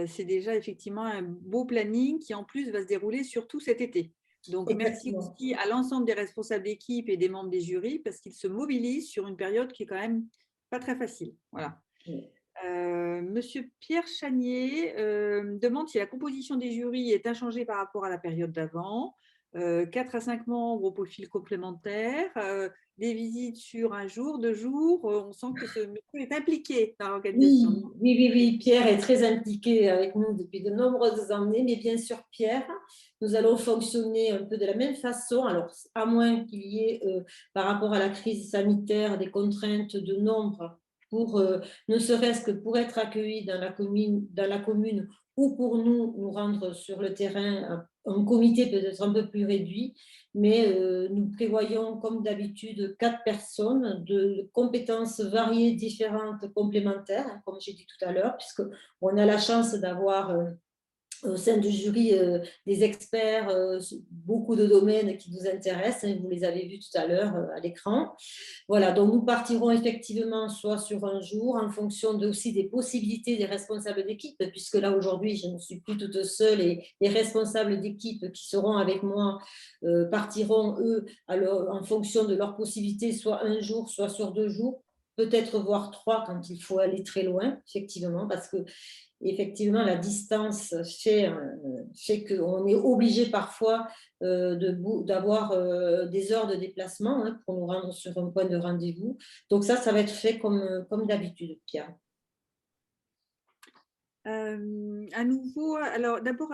[SPEAKER 3] C'est déjà effectivement un beau planning qui en plus va se dérouler surtout cet été. Donc, merci aussi à l'ensemble des responsables d'équipe et des membres des jurys parce qu'ils se mobilisent sur une période qui est quand même pas très facile. Voilà. Oui. Monsieur Pierre Chanier demande si la composition des jurys est inchangée par rapport à la période d'avant. 4 à 5 membres au profil complémentaire, des visites sur 1 jour, 2 jours. On sent que ce monsieur est impliqué dans l'organisation.
[SPEAKER 1] Oui, Pierre est très impliqué avec nous depuis de nombreuses années, mais bien sûr, Pierre, nous allons fonctionner un peu de la même façon, alors à moins qu'il y ait, par rapport à la crise sanitaire, des contraintes de nombre pour, ne serait-ce que pour être accueillis dans la commune ou pour nous rendre sur le terrain un comité peut-être un peu plus réduit, mais nous prévoyons comme d'habitude 4 personnes de compétences variées, différentes, complémentaires, hein, comme j'ai dit tout à l'heure, puisqu'on a la chance d'avoir au sein du jury des experts, beaucoup de domaines qui nous intéressent, hein, vous les avez vus tout à l'heure à l'écran. Voilà, donc nous partirons effectivement soit sur un jour en fonction aussi des possibilités des responsables d'équipe, puisque là aujourd'hui je ne suis plus toute seule et les responsables d'équipe qui seront avec moi partiront eux en fonction de leurs possibilités, soit un jour, soit sur 2 jours, peut-être voire 3 quand il faut aller très loin, effectivement, parce que effectivement, la distance fait qu'on est obligé parfois d'avoir des heures de déplacement, hein, pour nous rendre sur un point de rendez-vous. Donc ça va être fait comme d'habitude, Pierre.
[SPEAKER 3] À nouveau, alors d'abord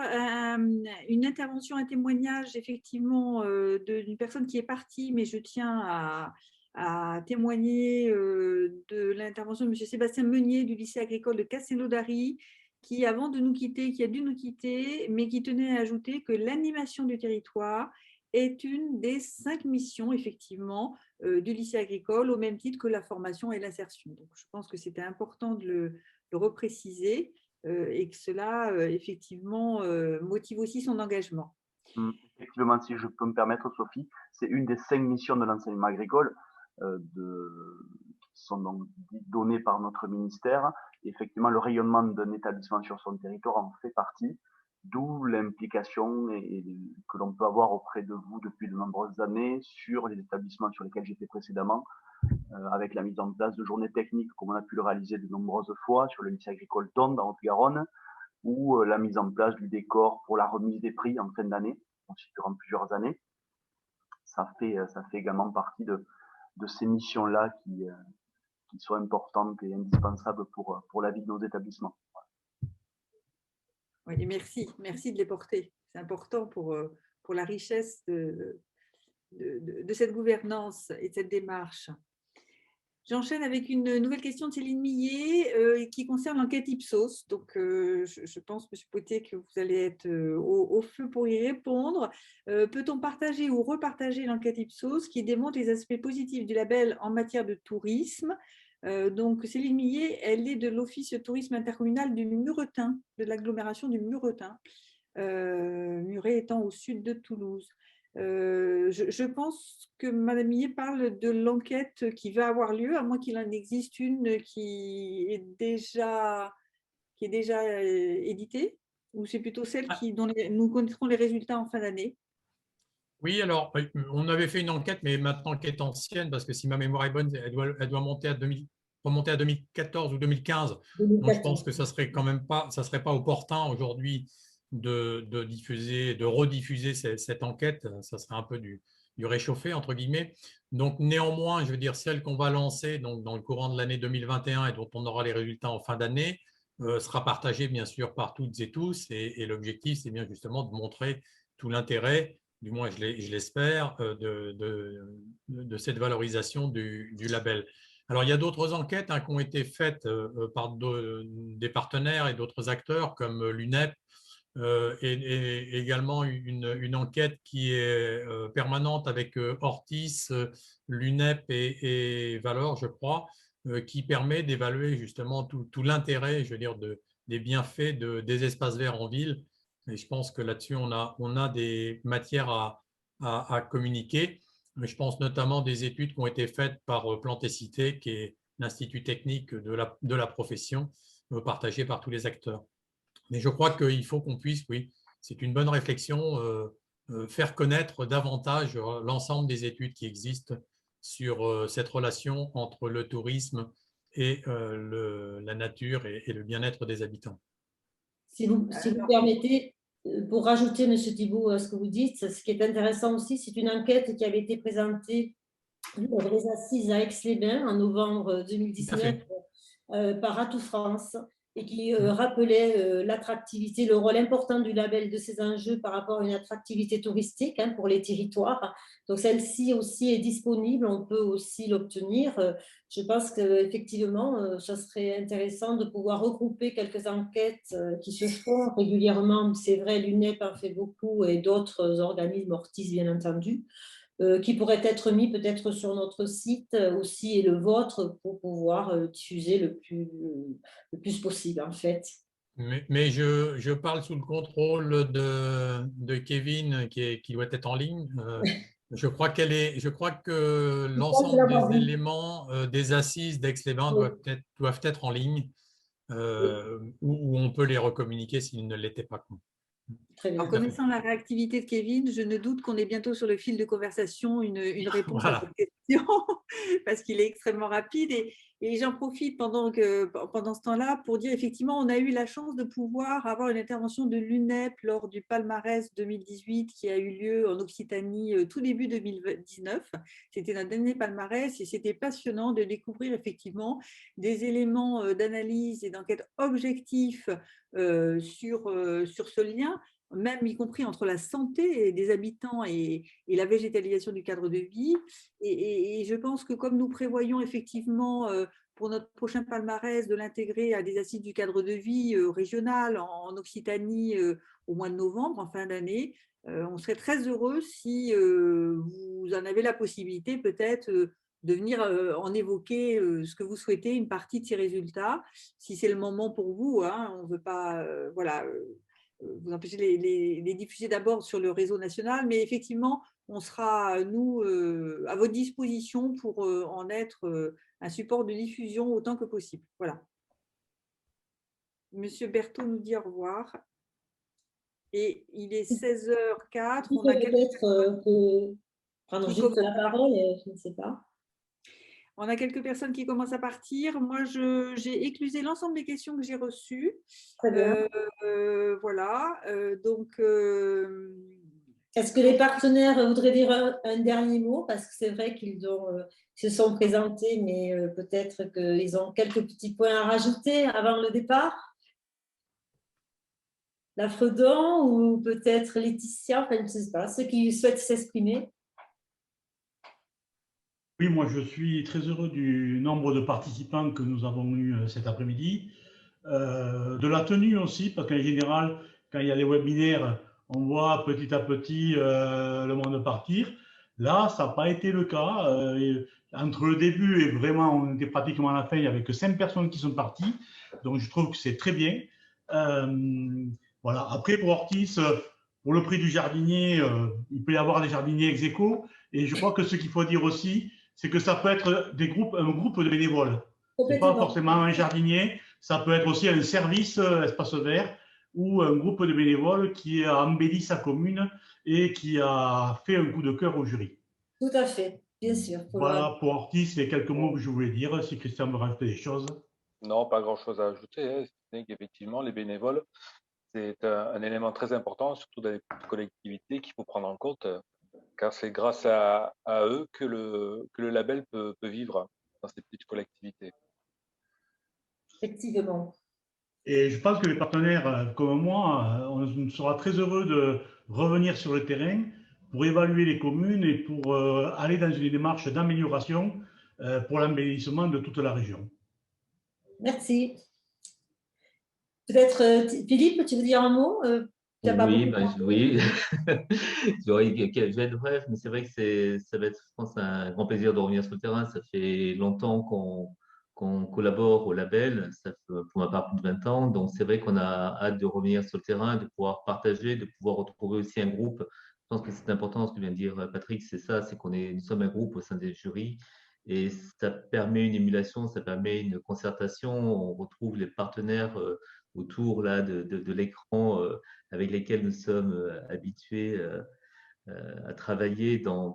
[SPEAKER 3] une intervention, un témoignage effectivement d'une personne qui est partie, mais je tiens à témoigner de l'intervention de M. Sébastien Meunier du lycée agricole de Castelnaudary, qui avant de nous quitter, qui a dû nous quitter, mais qui tenait à ajouter que l'animation du territoire est une des 5 missions effectivement du lycée agricole, au même titre que la formation et l'insertion. Donc je pense que c'était important de le repréciser. Et que cela, effectivement, motive aussi son engagement.
[SPEAKER 5] Effectivement, si je peux me permettre, Sophie, c'est une des 5 missions de l'enseignement agricole qui sont donc données par notre ministère. Et effectivement, le rayonnement d'un établissement sur son territoire en fait partie, d'où l'implication que l'on peut avoir auprès de vous depuis de nombreuses années sur les établissements sur lesquels j'étais précédemment, avec la mise en place de journées techniques, comme on a pu le réaliser de nombreuses fois sur le lycée agricole d'Onde, en Haute-Garonne, ou la mise en place du décor pour la remise des prix en fin d'année, durant plusieurs années. Ça fait également partie de ces missions-là qui sont importantes et indispensables pour la vie de nos établissements.
[SPEAKER 3] Oui, merci de les porter. C'est important pour la richesse de cette gouvernance et de cette démarche. J'enchaîne avec une nouvelle question de Céline Millet qui concerne l'enquête Ipsos. Donc, je pense, M. Potier, que vous allez être au feu pour y répondre. Peut-on partager ou repartager l'enquête Ipsos qui démontre les aspects positifs du label en matière de tourisme? Donc, Céline Millet, elle est de l'Office tourisme intercommunal du Muretin, de l'agglomération du Muretin, Muret étant au sud de Toulouse. Je pense que Mme Millet parle de l'enquête qui va avoir lieu, à moins qu'il en existe une qui est déjà éditée, ou c'est plutôt celle dont nous connaîtrons les résultats en fin d'année.
[SPEAKER 4] Oui, alors, on avait fait une enquête, mais maintenant qui est ancienne, parce que si ma mémoire est bonne, elle doit remonter à 2014 ou 2015. Donc, je pense que ça serait quand même pas, ça serait pas opportun aujourd'hui de rediffuser cette enquête. Ça serait un peu du réchauffé, entre guillemets. Donc, néanmoins, je veux dire, celle qu'on va lancer donc, dans le courant de l'année 2021 et dont on aura les résultats en fin d'année, sera partagée, bien sûr, par toutes et tous. Et l'objectif, c'est bien justement de montrer tout l'intérêt, du moins je l'espère, de cette valorisation du label. Alors, il y a d'autres enquêtes qui ont été faites par des partenaires et d'autres acteurs comme l'UNEP, et également une enquête qui est permanente avec Ortis, l'UNEP et Valor, je crois, qui permet d'évaluer justement tout l'intérêt, je veux dire, des bienfaits des espaces verts en ville. Et je pense que là-dessus, on a des matières à communiquer. Je pense notamment des études qui ont été faites par Plantécité, qui est l'institut technique de la profession, partagé par tous les acteurs. Mais je crois qu'il faut qu'on puisse, oui, c'est une bonne réflexion, faire connaître davantage l'ensemble des études qui existent sur cette relation entre le tourisme et la nature et le bien-être des habitants.
[SPEAKER 1] Si vous permettez, Pour rajouter, M. Thibault, à ce que vous dites, ce qui est intéressant aussi, c'est une enquête qui avait été présentée lors des assises à Aix-les-Bains en novembre
[SPEAKER 4] Tout à
[SPEAKER 1] 2019
[SPEAKER 4] fait.
[SPEAKER 1] par Atout France et qui rappelait l'attractivité, le rôle important du label de ces enjeux par rapport à une attractivité touristique pour les territoires. Donc celle-ci aussi est disponible, on peut aussi l'obtenir. Je pense qu'effectivement, ça serait intéressant de pouvoir regrouper quelques enquêtes qui se font régulièrement. C'est vrai, l'UNEP en fait beaucoup et d'autres organismes, Ortis bien entendu, qui pourrait être mis peut-être sur notre site aussi et le vôtre pour pouvoir diffuser le plus possible en fait.
[SPEAKER 4] Mais je parle sous le contrôle de Kevin qui doit être en ligne. Je crois que l'ensemble des éléments des assises d'Aix-les-Bains doivent être en ligne où on peut les recommuniquer s'ils ne l'étaient pas.
[SPEAKER 1] Très bien.
[SPEAKER 3] En connaissant la réactivité de Kevin, je ne doute qu'on ait bientôt sur le fil de conversation une réponse à
[SPEAKER 4] Voilà.
[SPEAKER 3] cette question, parce qu'il est extrêmement rapide. Et j'en profite pendant ce temps-là pour dire, effectivement, on a eu la chance de pouvoir avoir une intervention de l'UNEP lors du palmarès 2018 qui a eu lieu en Occitanie tout début 2019. C'était notre dernier palmarès et c'était passionnant de découvrir effectivement des éléments d'analyse et d'enquête objectifs sur ce lien, même y compris entre la santé des habitants et la végétalisation du cadre de vie. Et je pense que comme nous prévoyons effectivement pour notre prochain palmarès de l'intégrer à des assises du cadre de vie régional en Occitanie au mois de novembre, en fin d'année, on serait très heureux si vous en avez la possibilité peut-être de venir en évoquer ce que vous souhaitez, une partie de ces résultats, si c'est le moment pour vous. On ne veut pas voilà, vous empêcher de les diffuser d'abord sur le réseau national, mais effectivement, on sera, nous, à votre disposition pour en être un support de diffusion autant que possible. Voilà. Monsieur Berthaud nous dit au revoir. Et il est 16h04. On a
[SPEAKER 1] peut-être prendre juste la parole, je ne sais pas.
[SPEAKER 3] On a quelques personnes qui commencent à partir. Moi, j'ai éclusé l'ensemble des questions que j'ai reçues.
[SPEAKER 1] Très bien.
[SPEAKER 3] Voilà. Donc,
[SPEAKER 1] est-ce que les partenaires voudraient dire un dernier mot? Parce que c'est vrai qu'ils se sont présentés, mais peut-être qu'ils ont quelques petits points à rajouter avant le départ. La Fredon ou peut-être Laetitia, enfin, je ne sais pas, ceux qui souhaitent s'exprimer.
[SPEAKER 6] Oui, moi je suis très heureux du nombre de participants que nous avons eu cet après-midi, de la tenue aussi, parce qu'en général, quand il y a les webinaires, on voit petit à petit le monde partir. Là, ça n'a pas été le cas. Entre le début et vraiment, on était pratiquement à la fin, il n'y avait que 5 personnes qui sont parties. Donc, je trouve que c'est très bien. Voilà. Après, pour Ortis, pour le prix du jardinier, il peut y avoir des jardiniers ex aequo. Et je crois que ce qu'il faut dire aussi, c'est que ça peut être un groupe de bénévoles. Ce n'est pas forcément un jardinier, ça peut être aussi un service espace vert ou un groupe de bénévoles qui a embelli sa commune et qui a fait un coup de cœur au jury.
[SPEAKER 1] Tout à fait, bien sûr.
[SPEAKER 6] Voilà pour Ortis, les quelques mots que je voulais dire, si Christian veut rajouter des choses.
[SPEAKER 7] Non, pas grand-chose à ajouter. C'est qu'effectivement, les bénévoles, c'est un élément très important, surtout dans les petites collectivités, qu'il faut prendre en compte, car c'est grâce à eux que le label peut vivre dans ces petites collectivités.
[SPEAKER 1] Effectivement.
[SPEAKER 6] Et je pense que les partenaires comme moi, on sera très heureux de revenir sur le terrain pour évaluer les communes et pour aller dans une démarche d'amélioration pour l'embellissement de toute la région.
[SPEAKER 1] Merci. Peut-être Philippe, tu veux dire un mot?
[SPEAKER 8] Oui, oui. Je vais être bref, mais c'est vrai que ça va être, je pense, un grand plaisir de revenir sur le terrain. Ça fait longtemps qu'on collabore au label, ça fait pour ma part plus de 20 ans. Donc, c'est vrai qu'on a hâte de revenir sur le terrain, de pouvoir partager, de pouvoir retrouver aussi un groupe. Je pense que c'est important, ce que vient de dire Patrick, c'est ça, c'est nous sommes un groupe au sein des jurys et ça permet une émulation, ça permet une concertation. On retrouve les partenaires autour là, de l'écran avec lesquels nous sommes habitués à travailler dans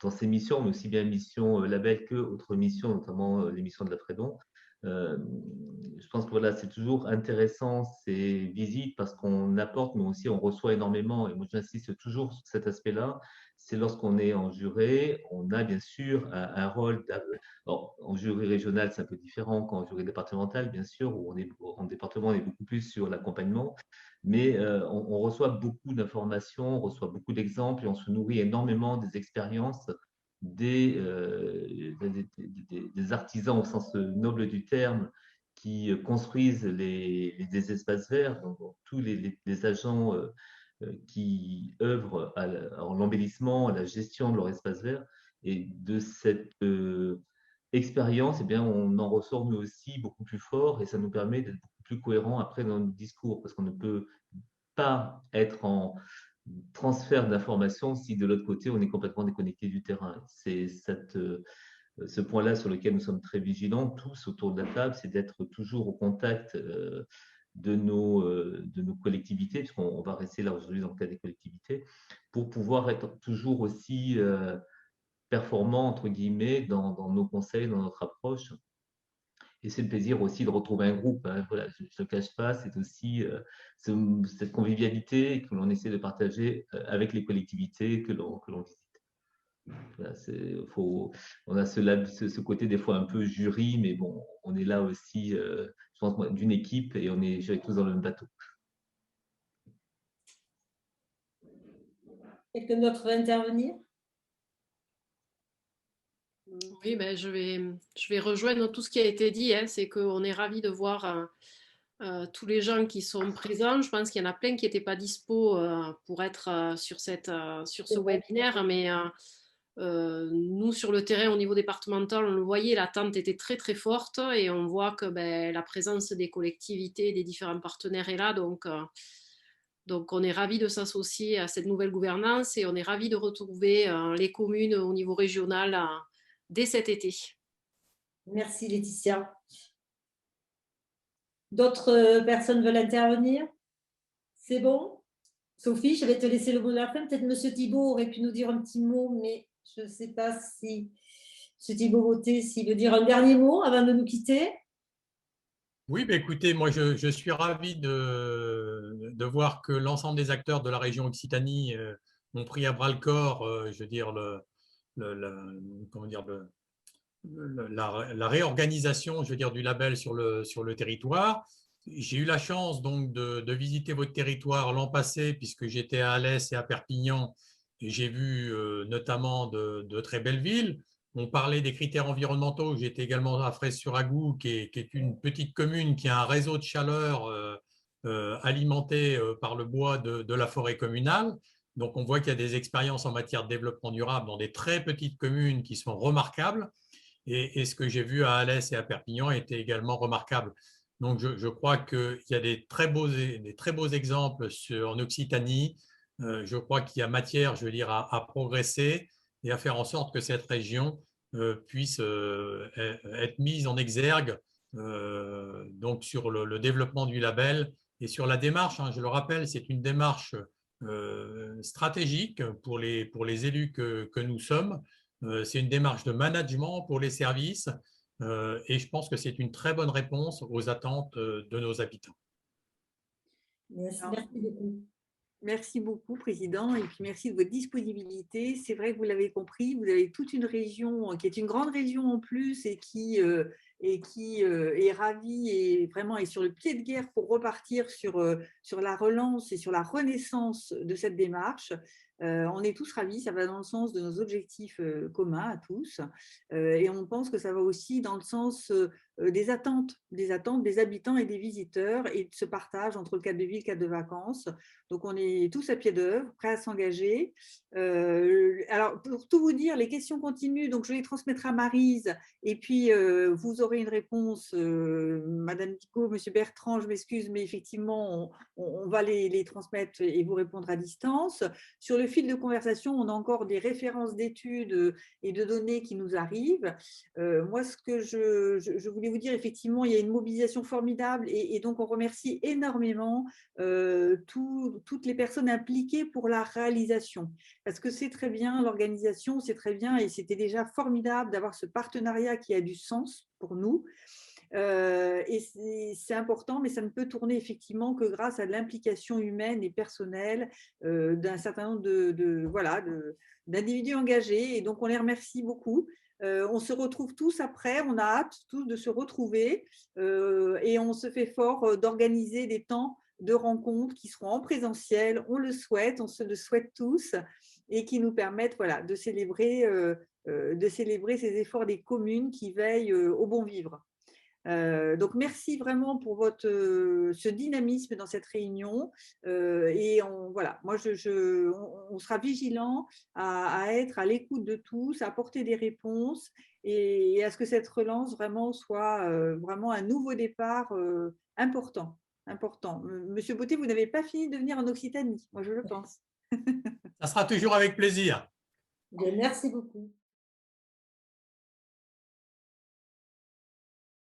[SPEAKER 8] dans ses missions, mais aussi bien mission label que autres missions, notamment les missions de la Frédon. Je pense que voilà, c'est toujours intéressant ces visites parce qu'on apporte, mais aussi on reçoit énormément. Et moi, j'insiste toujours sur cet aspect-là. C'est lorsqu'on est en juré, on a bien sûr un rôle. Alors, en jury régional, c'est un peu différent qu'en jury départemental, bien sûr, où on est en département, on est beaucoup plus sur l'accompagnement. Mais on reçoit beaucoup d'informations, on reçoit beaucoup d'exemples et on se nourrit énormément des expériences des artisans au sens noble du terme qui construisent des espaces verts, donc tous les agents qui œuvrent en l'embellissement, à la gestion de leur espace vert. Et de cette expérience, eh bien, on en ressort nous aussi beaucoup plus fort et ça nous permet d'être beaucoup plus cohérents après dans notre discours parce qu'on ne peut pas être en transfert d'informations si de l'autre côté on est complètement déconnecté du terrain. C'est ce point-là sur lequel nous sommes très vigilants tous autour de la table, c'est d'être toujours au contact de nos collectivités, puisqu'on va rester là aujourd'hui dans le cas des collectivités, pour pouvoir être toujours aussi performants, entre guillemets, dans nos conseils, dans notre approche. Et c'est le plaisir aussi de retrouver un groupe. Hein. Voilà, je ne le cache pas, c'est aussi cette convivialité que l'on essaie de partager avec les collectivités que l'on visite. Voilà, on a ce côté des fois un peu jury, mais bon, on est là aussi, je pense, d'une équipe et on est tous dans le même bateau.
[SPEAKER 1] Quelqu'un d'autre veut intervenir?
[SPEAKER 9] Oui, ben, je vais rejoindre tout ce qui a été dit. Hein. C'est qu'on est ravis de voir tous les gens qui sont présents. Je pense qu'il y en a plein qui n'étaient pas dispo pour être sur ce webinaire, mais nous, sur le terrain, au niveau départemental, on le voyait, l'attente était très, très forte et on voit que la présence des collectivités, des différents partenaires est là. Donc on est ravis de s'associer à cette nouvelle gouvernance et on est ravis de retrouver les communes au niveau régional dès cet été.
[SPEAKER 1] Merci Laetitia. D'autres personnes veulent intervenir? C'est bon? Sophie, je vais te laisser le mot de la fin. Peut-être M. Thibault aurait pu nous dire un petit mot, mais je ne sais pas si M. Thibault Mottet, s'il veut dire un dernier mot avant de nous quitter.
[SPEAKER 4] Oui, bah écoutez, moi je suis ravi de voir que l'ensemble des acteurs de la région Occitanie ont pris à bras le corps, je veux dire, la réorganisation, je veux dire, du label sur le territoire. J'ai eu la chance donc de visiter votre territoire l'an passé puisque j'étais à Alès et à Perpignan et j'ai vu notamment de très belles villes. On parlait des critères environnementaux. J'étais également à Fraisse-sur-Agout, qui est une petite commune qui a un réseau de chaleur alimenté par le bois de la forêt communale. Donc, on voit qu'il y a des expériences en matière de développement durable dans des très petites communes qui sont remarquables. Et ce que j'ai vu à Alès et à Perpignan était également remarquable. Donc, je crois qu'il y a des très beaux exemples en Occitanie. Je crois qu'il y a matière, je veux dire, à progresser et à faire en sorte que cette région puisse être mise en exergue donc sur le développement du label et sur la démarche. Hein, je le rappelle, c'est une démarche stratégique pour les élus que nous sommes. C'est une démarche de management pour les services et je pense que c'est une très bonne réponse aux attentes de nos habitants.
[SPEAKER 1] Merci beaucoup.
[SPEAKER 3] Merci beaucoup, Président, et puis merci de votre disponibilité. C'est vrai que vous l'avez compris, vous avez toute une région qui est une grande région en plus et qui est ravie et vraiment est sur le pied de guerre pour repartir sur la relance et sur la renaissance de cette démarche. On est tous ravis, ça va dans le sens de nos objectifs communs à tous et on pense que ça va aussi dans le sens des attentes des habitants et des visiteurs et de ce partage entre le cadre de vie et le cadre de vacances. Donc, on est tous à pied d'œuvre, prêts à s'engager. Alors, pour tout vous dire, les questions continuent, donc je les transmettrai à Maryse et puis vous aurez une réponse, Madame Nico, Monsieur Bertrand, je m'excuse, mais effectivement, on va les transmettre et vous répondre à distance. Sur le fil de conversation, on a encore des références d'études et de données qui nous arrivent. Moi, ce que je voulais vous dire, effectivement, il y a une mobilisation formidable et donc on remercie énormément toutes les personnes impliquées pour la réalisation. Parce que c'est très bien, l'organisation, c'est très bien et c'était déjà formidable d'avoir ce partenariat qui a du sens pour nous. Et c'est important, mais ça ne peut tourner effectivement que grâce à l'implication humaine et personnelle d'un certain nombre d'individus engagés. Et donc, on les remercie beaucoup. On se retrouve tous après, on a hâte tous de se retrouver et on se fait fort d'organiser des temps de rencontres qui seront en présentiel. On le souhaite, on se le souhaite tous et qui nous permettent de célébrer ces efforts des communes qui veillent au bon vivre. Donc, merci vraiment pour ce dynamisme dans cette réunion. Et on sera vigilant à être à l'écoute de tous, à apporter des réponses et à ce que cette relance vraiment soit vraiment un nouveau départ important. Monsieur Beauté, vous n'avez pas fini de venir en Occitanie, moi je le pense.
[SPEAKER 4] Ça sera toujours avec plaisir.
[SPEAKER 1] Bien, merci beaucoup.